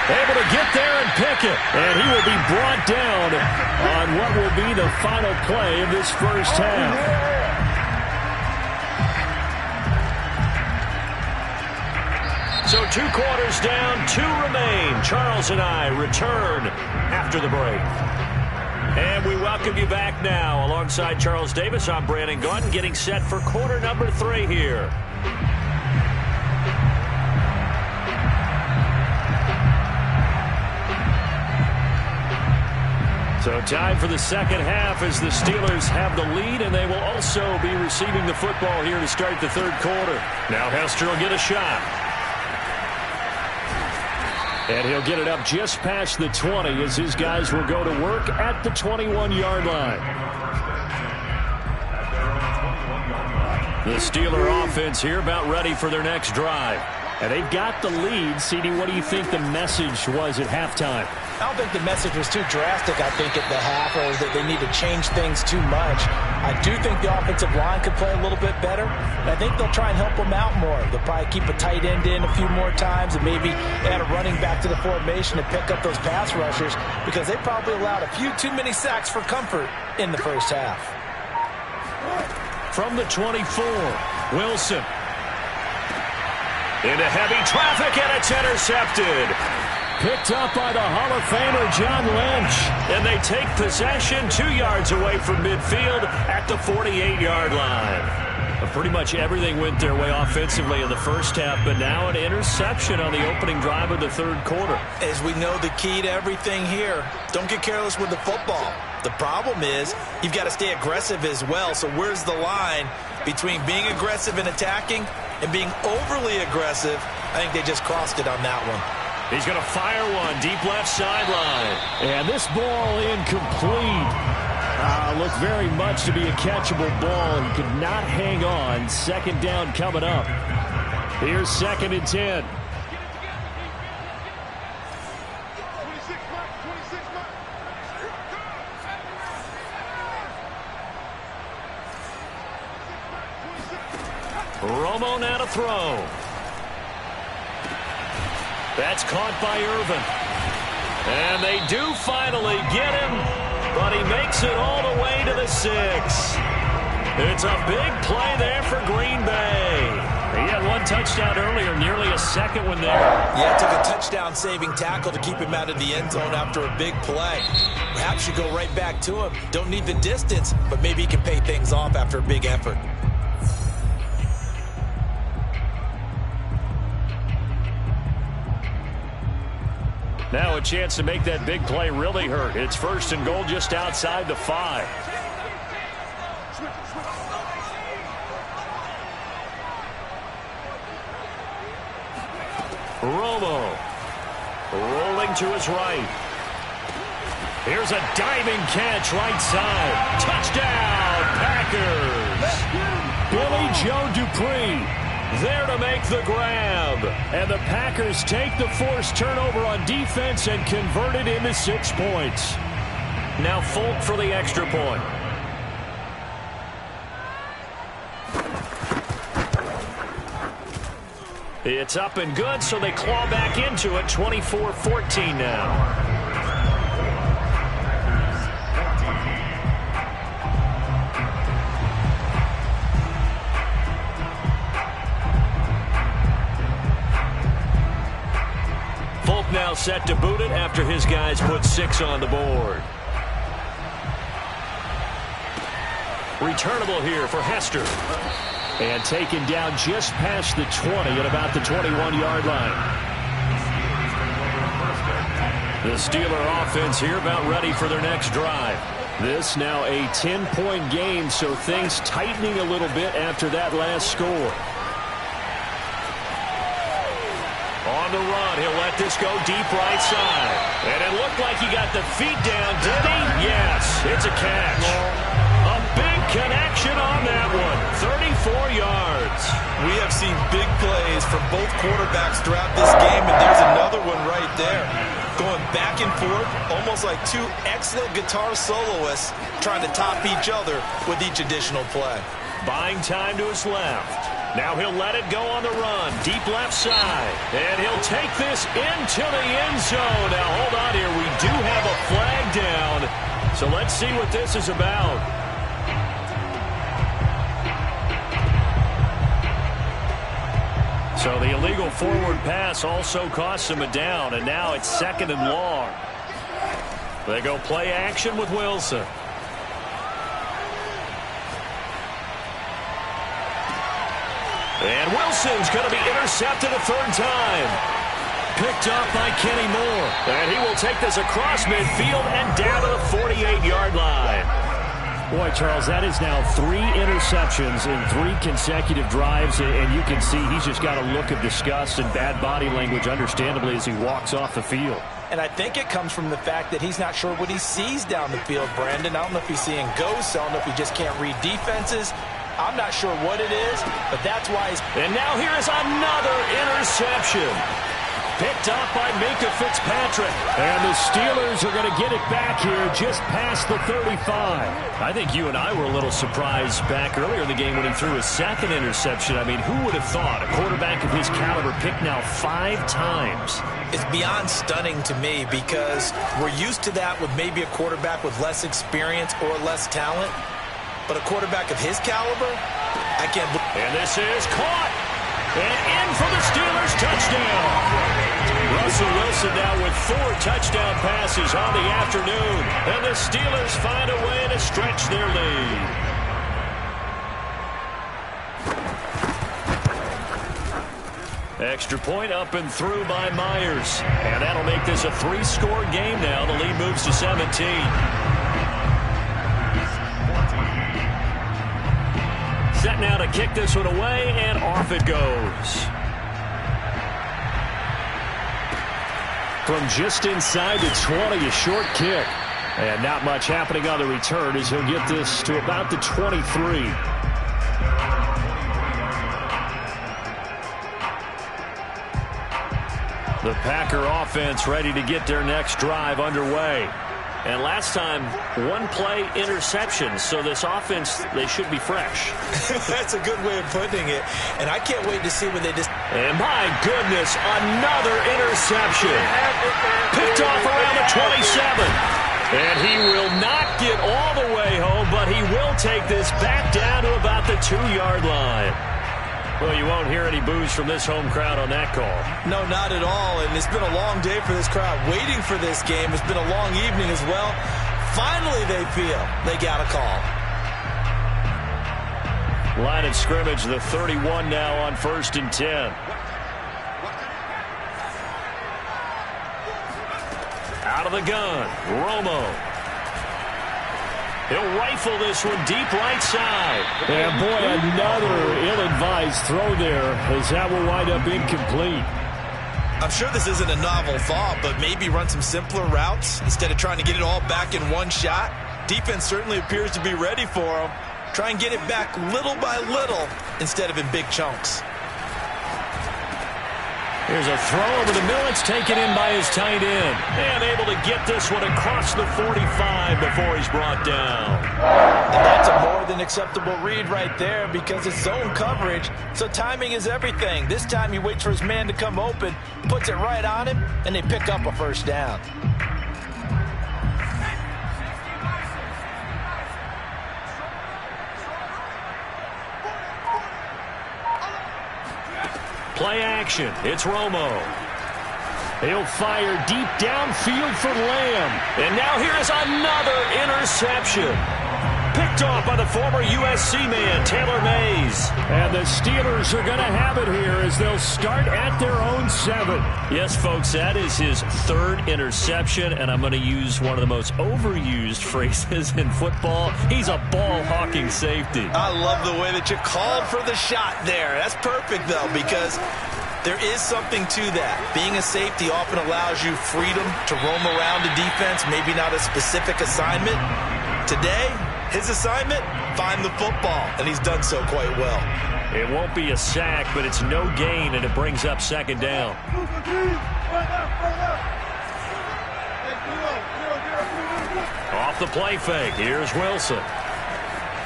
Able to get there and pick it. And he will be brought down on what will be the final play of this first half. So 2 quarters down, 2 remain. Charles and I return after the break. And we welcome you back now. Alongside Charles Davis, I'm Brandon Gaudin, getting set for quarter number 3 here. So time for the second half as the Steelers have the lead, and they will also be receiving the football here to start the 3rd quarter. Now Hester will get a shot. And he'll get it up just past the 20 as his guys will go to work at the 21-yard line. The Steeler offense here about ready for their next drive. And they've got the lead. CD, what do you think the message was at halftime? I don't think the message was too drastic, I think, at the half, or that they need to change things too much. I do think the offensive line could play a little bit better. And I think they'll try and help them out more. They'll probably keep a tight end in a few more times and maybe add a running back to the formation to pick up those pass rushers, because they probably allowed a few too many sacks for comfort in the first half. From the 24, Wilson. Into heavy traffic, and it's intercepted. Picked up by the Hall of Famer, John Lynch. And they take possession 2 yards away from midfield at the 48-yard line. Pretty much everything went their way offensively in the first half, but now an interception on the opening drive of the third quarter. As we know, the key to everything here, don't get careless with the football. The problem is you've got to stay aggressive as well. So where's the line between being aggressive and attacking and being overly aggressive? I think they just crossed it on that one. He's going to fire one deep left sideline. And this ball incomplete. Looked very much to be a catchable ball. He could not hang on. Second down coming up. Here's 2nd and 10. Romo now to throw. That's caught by Irvin. And they do finally get him, but he makes it all the way to the 6. It's a big play there for Green Bay. He had one touchdown earlier, nearly a second one there. Yeah, it took a touchdown-saving tackle to keep him out of the end zone after a big play. Perhaps you go right back to him. Don't need the distance, but maybe he can pay things off after a big effort. Now a chance to make that big play really hurt. It's 1st and goal just outside the 5. Romo rolling to his right. Here's a diving catch right side. Touchdown, Packers. Billy Joe Dupree there to make the grab. And the Packers take the forced turnover on defense and convert it into 6 points. Now Folk for the extra point. It's up and good, so they claw back into it. 24-14 now. Now set to boot it after his guys put 6 on the board. Returnable here for Hester. And taken down just past the 20 at about the 21-yard line. The Steeler offense here about ready for their next drive. This now a 10-point game, so things tightening a little bit after that last score. On the run, he'll let this go deep right side. And it looked like he got the feet down, did he? Yes, it's a catch. A big connection on that one. 34 yards. We have seen big plays from both quarterbacks throughout this game, and there's another one right there. Going back and forth, almost like two excellent guitar soloists trying to top each other with each additional play. Buying time to his left. Now he'll let it go on the run, deep left side. And he'll take this into the end zone. Now, hold on here. We do have a flag down. So let's see what this is about. So the illegal forward pass also costs him a down. And now it's 2nd and long. They go play action with Wilson. And Wilson's going to be intercepted a 3rd time. Picked up by Kenny Moore. And he will take this across midfield and down to the 48-yard line. Boy, Charles, that is now 3 interceptions in 3 consecutive drives, and you can see he's just got a look of disgust and bad body language, understandably, as he walks off the field. And I think it comes from the fact that he's not sure what he sees down the field, Brandon. I don't know if he's seeing ghosts. I don't know if he just can't read defenses. I'm not sure what it is, but that's why he's... And now here is another interception. Picked up by Minkah Fitzpatrick. And the Steelers are going to get it back here just past the 35. I think you and I were a little surprised back earlier in the game when he threw his second interception. I mean, who would have thought a quarterback of his caliber picked now 5 times? It's beyond stunning to me because we're used to that with maybe a quarterback with less experience or less talent. But a quarterback of his caliber, I can't believe. And this is caught. And in for the Steelers touchdown. Russell Wilson now with 4 touchdown passes on the afternoon. And the Steelers find a way to stretch their lead. Extra point up and through by Myers. And that'll make this a 3-score game now. The lead moves to 17. Set now to kick this one away, and off it goes. From just inside the 20, a short kick. And not much happening on the return as he'll get this to about the 23. The Packer offense ready to get their next drive underway. And last time, 1-play interception. So this offense, they should be fresh. That's a good way of putting it. And I can't wait to see when they just... And my goodness, another interception. Picked off around the 27. And he will not get all the way home, but he will take this back down to about the 2-yard line. Well, you won't hear any boos from this home crowd on that call. No, not at all. And it's been a long day for this crowd waiting for this game. It's been a long evening as well. Finally, they feel they got a call. Line of scrimmage, the 31 now on 1st and 10. Out of the gun, Romo. He'll rifle this one deep right side. And, boy, another ill-advised throw there as that will wind up incomplete. I'm sure this isn't a novel thought, but maybe run some simpler routes instead of trying to get it all back in one shot. Defense certainly appears to be ready for him. Try and get it back little by little instead of in big chunks. Here's a throw over the middle. It's taken in by his tight end. And able to get this one across the 45 before he's brought down. And that's a more than acceptable read right there because it's zone coverage, so timing is everything. This time he waits for his man to come open, puts it right on him, and they pick up a first down. Play action. It's Romo. He'll fire deep downfield for Lamb. And now here's another interception. Picked off by the former USC man, Taylor Mays. And the Steelers are going to have it here as they'll start at their own 7. Yes, folks, that is his 3rd interception, and I'm going to use one of the most overused phrases in football. He's a ball-hawking safety. I love the way that you called for the shot there. That's perfect, though, because there is something to that. Being a safety often allows you freedom to roam around the defense, maybe not a specific assignment. Today, his assignment, find the football, and he's done so quite well. It won't be a sack, but it's no gain, and it brings up 2nd down. Off the play fake, here's Wilson.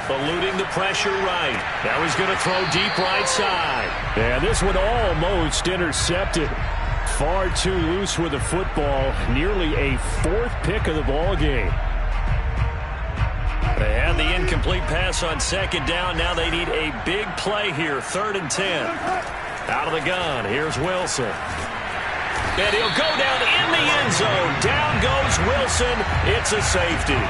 Eluding the pressure right. Now he's going to throw deep right side. And this one almost intercepted. Far too loose with the football. Nearly a 4th pick of the ball game. They had the incomplete pass on 2nd down. Now they need a big play here. 3rd and 10. Out of the gun. Here's Wilson. And he'll go down in the end zone. Down goes Wilson. It's a safety.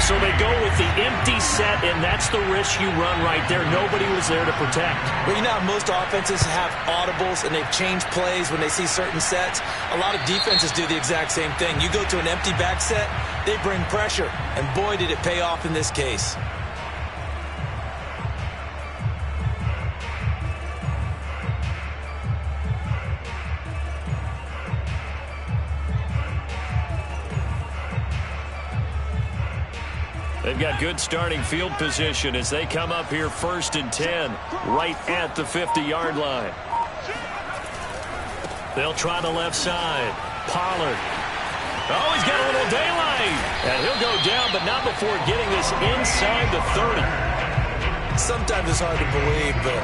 So they go with the empty set, and that's the risk you run right there. Nobody was there to protect. Well, you know how most offenses have audibles, and they've changed plays when they see certain sets. A lot of defenses do the exact same thing. You go to an empty back set, They bring pressure, and boy, did it pay off in this case. They've got good starting field position as they come up here 1st and 10, right at the 50-yard line. They'll try the left side. Pollard. Oh, he's got a little daylight. And he'll go down, but not before getting this inside the 30. Sometimes it's hard to believe, but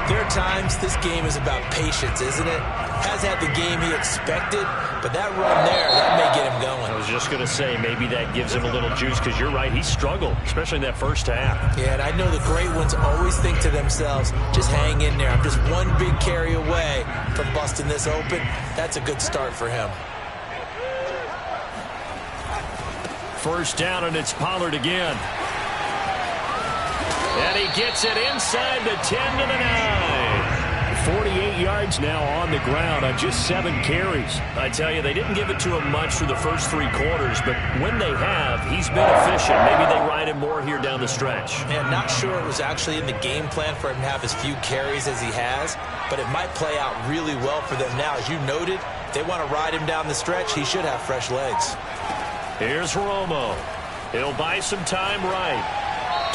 there are times this game is about patience, isn't it? Has had the game he expected, but that run there, that may get him going. I was just going to say, maybe that gives him a little juice, because you're right, he struggled, especially in that first half. Yeah, and I know the great ones always think to themselves, just hang in there. I'm just one big carry away from busting this open. That's a good start for him. First down, and it's Pollard again. And he gets it inside the 10 to the 9. 48 yards now on the ground on just 7 carries. I tell you, they didn't give it to him much for the first 3 quarters, but when they have, he's been efficient. Maybe they ride him more here down the stretch. Man, not sure it was actually in the game plan for him to have as few carries as he has, but it might play out really well for them now. As you noted, if they want to ride him down the stretch, he should have fresh legs. Here's Romo. He'll buy some time right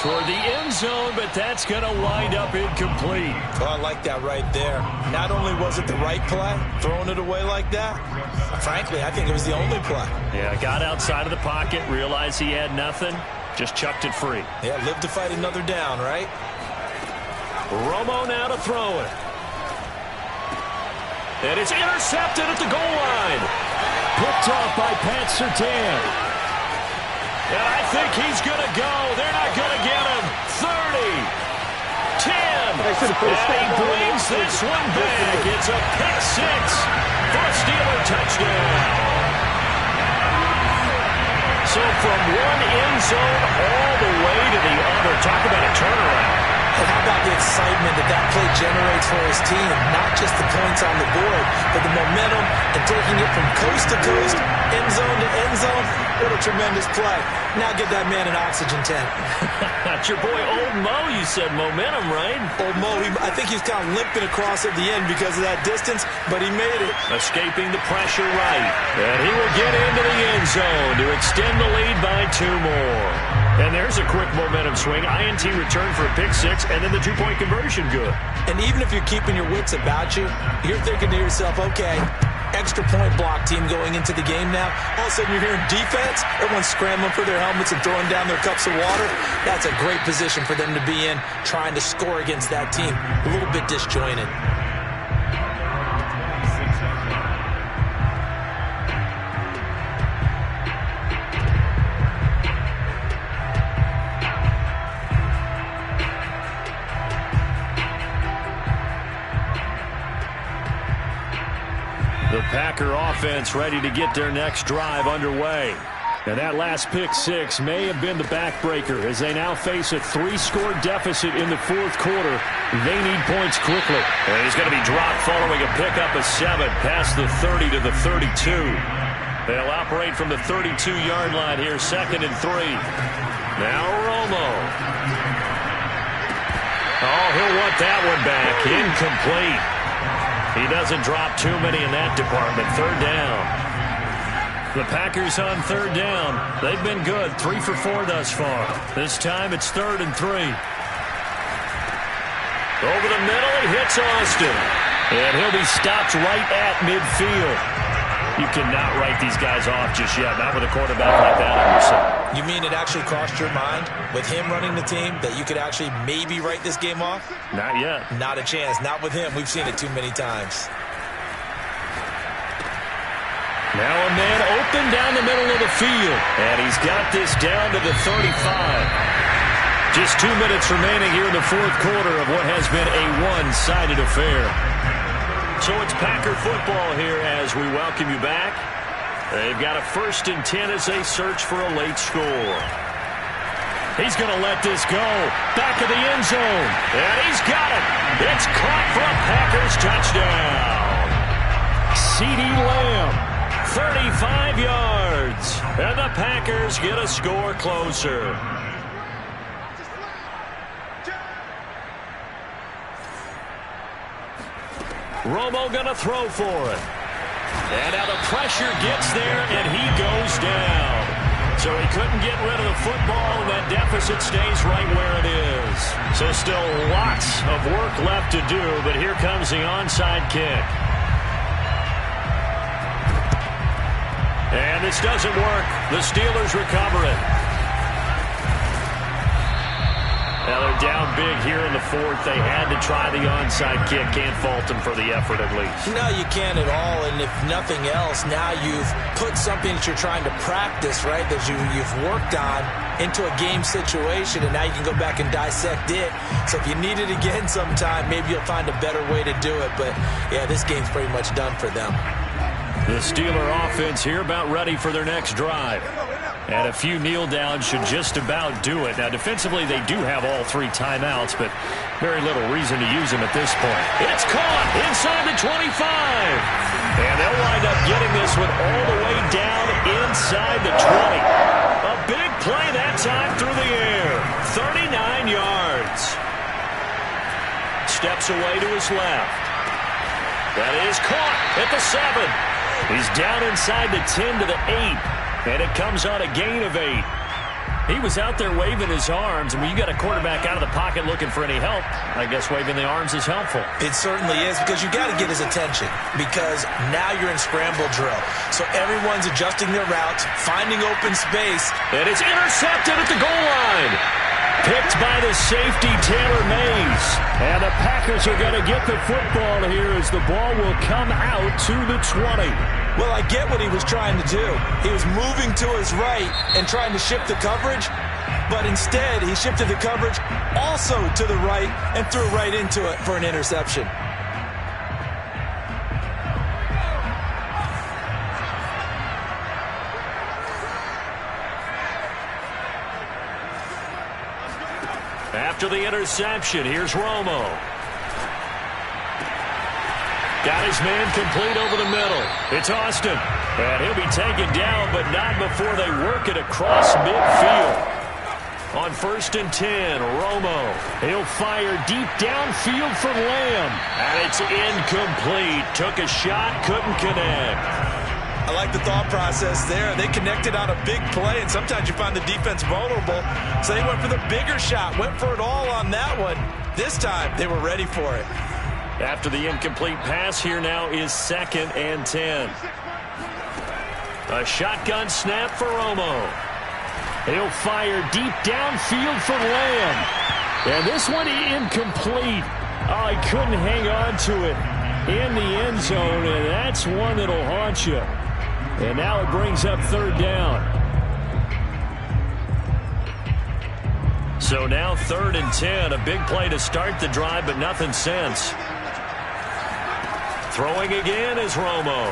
toward the end zone, but that's going to wind up incomplete. Oh, I like that right there. Not only was it the right play, throwing it away like that, frankly, I think it was the only play. Yeah, got outside of the pocket, realized he had nothing, just chucked it free. Yeah, live to fight another down, right? Romo now to throw it. And it's intercepted at the goal line. Picked off by Pat Surtain. And I think he's going to go. They're not going to get him. 30, 10, and he brings this one back. It's a pick 6 for a Steeler touchdown. So from one end zone all the way to the other. Talk about a turnaround. And how about the excitement that that play generates for his team? Not just the points on the board, but the momentum and taking it from coast to coast, end zone to end zone. What a tremendous play. Now get that man an oxygen tank. That's your boy Old Mo. You said momentum, right? Old Mo, I think he's kind of limping across at the end because of that distance, but he made it. Escaping the pressure right. And he will get into the end zone to extend the lead by 2 more. And there's a quick momentum swing. INT return for a pick 6, and then the 2-point conversion good. And even if you're keeping your wits about you, you're thinking to yourself, okay, extra point block team going into the game now. All of a sudden you're hearing defense. Everyone's scrambling for their helmets and throwing down their cups of water. That's a great position for them to be in, trying to score against that team. A little bit disjointed. The Packer offense ready to get their next drive underway. And that last pick 6 may have been the backbreaker as they now face a 3-score deficit in the 4th quarter. They need points quickly. And he's going to be dropped following a pickup of 7 past the 30 to the 32. They'll operate from the 32-yard line here, 2nd and 3. Now Romo. Oh, he'll want that one back. Incomplete. He doesn't drop too many in that department. 3rd down. The Packers on 3rd down. They've been good. 3 for 4 thus far. This time it's 3rd and 3. Over the middle, he hits Austin. And he'll be stopped right at midfield. You cannot write these guys off just yet. Not with a quarterback like that on your side. You mean it actually crossed your mind with him running the team that you could actually maybe write this game off? Not yet. Not a chance. Not with him. We've seen it too many times. Now a man open down the middle of the field. And he's got this down to the 35. Just 2 minutes remaining here in the 4th quarter of what has been a one-sided affair. So it's Packer football here as we welcome you back. They've got a 1st and 10 as they search for a late score. He's going to let this go. Back of the end zone. And he's got it. It's caught for a Packers touchdown. CeeDee Lamb 35 yards. And the Packers get a score closer. Romo gonna throw for it. And now the pressure gets there, and he goes down. So he couldn't get rid of the football, and that deficit stays right where it is. So still lots of work left to do, but here comes the onside kick. And this doesn't work. The Steelers recover it. Now they're down big here in the fourth. They had to try the onside kick. Can't fault them for the effort at least. No, you can't at all. And if nothing else, now you've put something that you're trying to practice, right, that you've worked on into a game situation, and now you can go back and dissect it. So if you need it again sometime, maybe you'll find a better way to do it. But, yeah, this game's pretty much done for them. The Steeler offense here about ready for their next drive. And a few kneel downs should just about do it. Now, defensively, they do have all three timeouts, but very little reason to use them at this point. It's caught inside the 25. And they'll wind up getting this one all the way down inside the 20. A big play that time through the air. 39 yards. Steps away to his left. That is caught at the 7. He's down inside the 10 to the 8. And it comes on a gain of 8. He was out there waving his arms, and when you got a quarterback out of the pocket looking for any help, I guess waving the arms is helpful. It certainly is, because you got to get his attention, because now you're in scramble drill. So everyone's adjusting their routes, finding open space. And it's intercepted at the goal line. Picked by the safety, Taylor Mays. And the Packers are going to get the football here as the ball will come out to the 20. Well, I get what he was trying to do. He was moving to his right and trying to shift the coverage, but instead he shifted the coverage also to the right and threw right into it for an interception. After the interception, here's Romo. Got his man complete over the middle. It's Austin. And he'll be taken down, but not before they work it across midfield. On 1st and 10, Romo. He'll fire deep downfield for Lamb. And it's incomplete. Took a shot, couldn't connect. I like the thought process there. They connected on a big play, and sometimes you find the defense vulnerable. So they went for the bigger shot, went for it all on that one. This time, they were ready for it. After the incomplete pass, here now is 2nd and 10. A shotgun snap for Romo. He'll fire deep downfield for Lamb. And this one incomplete. Oh, he couldn't hang on to it in the end zone, and that's one that'll haunt you. And now it brings up 3rd down. So now 3rd and 10. A big play to start the drive, but nothing since. Throwing again is Romo.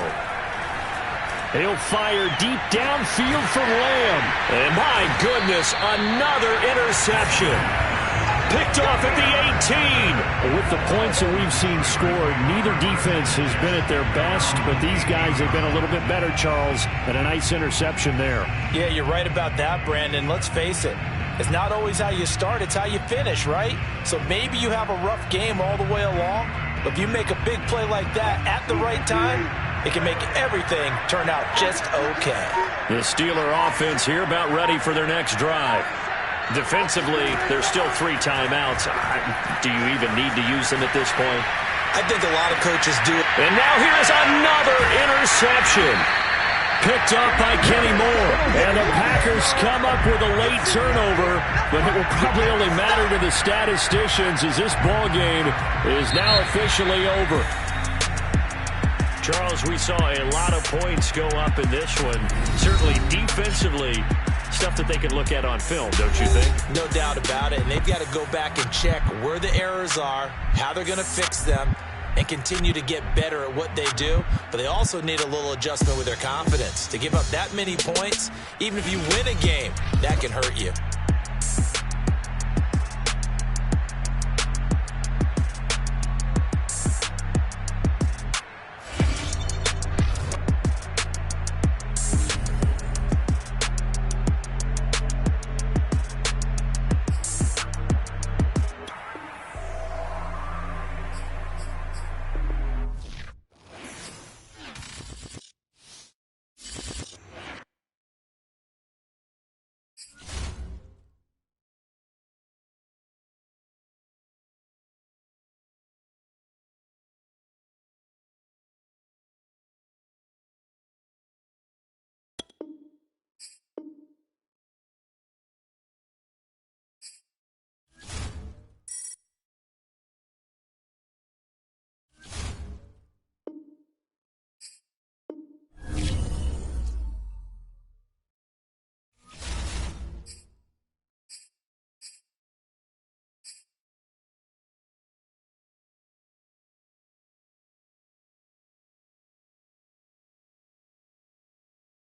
He'll fire deep downfield for Lamb. And my goodness, another interception. Picked off at the 18. With the points that we've seen scored, neither defense has been at their best, but these guys have been a little bit better, Charles, and a nice interception there. Yeah, you're right about that, Brandon. Let's face it. It's not always how you start, it's how you finish, right? So maybe you have a rough game all the way along, but if you make a big play like that at the right time, it can make everything turn out just okay. The Steeler offense here about ready for their next drive. Defensively, there's still 3 timeouts. Do you even need to use them at this point? I think a lot of coaches do. And now here's another interception. Picked up by Kenny Moore. And the Packers come up with a late turnover, but it will probably only matter to the statisticians as this ball game is now officially over. Charles, we saw a lot of points go up in this one. Certainly defensively, stuff that they can look at on film, don't you think? No doubt about it. And they've got to go back and check where the errors are, how they're going to fix them, and continue to get better at what they do. But they also need a little adjustment with their confidence. To give up that many points, even if you win a game, that can hurt you.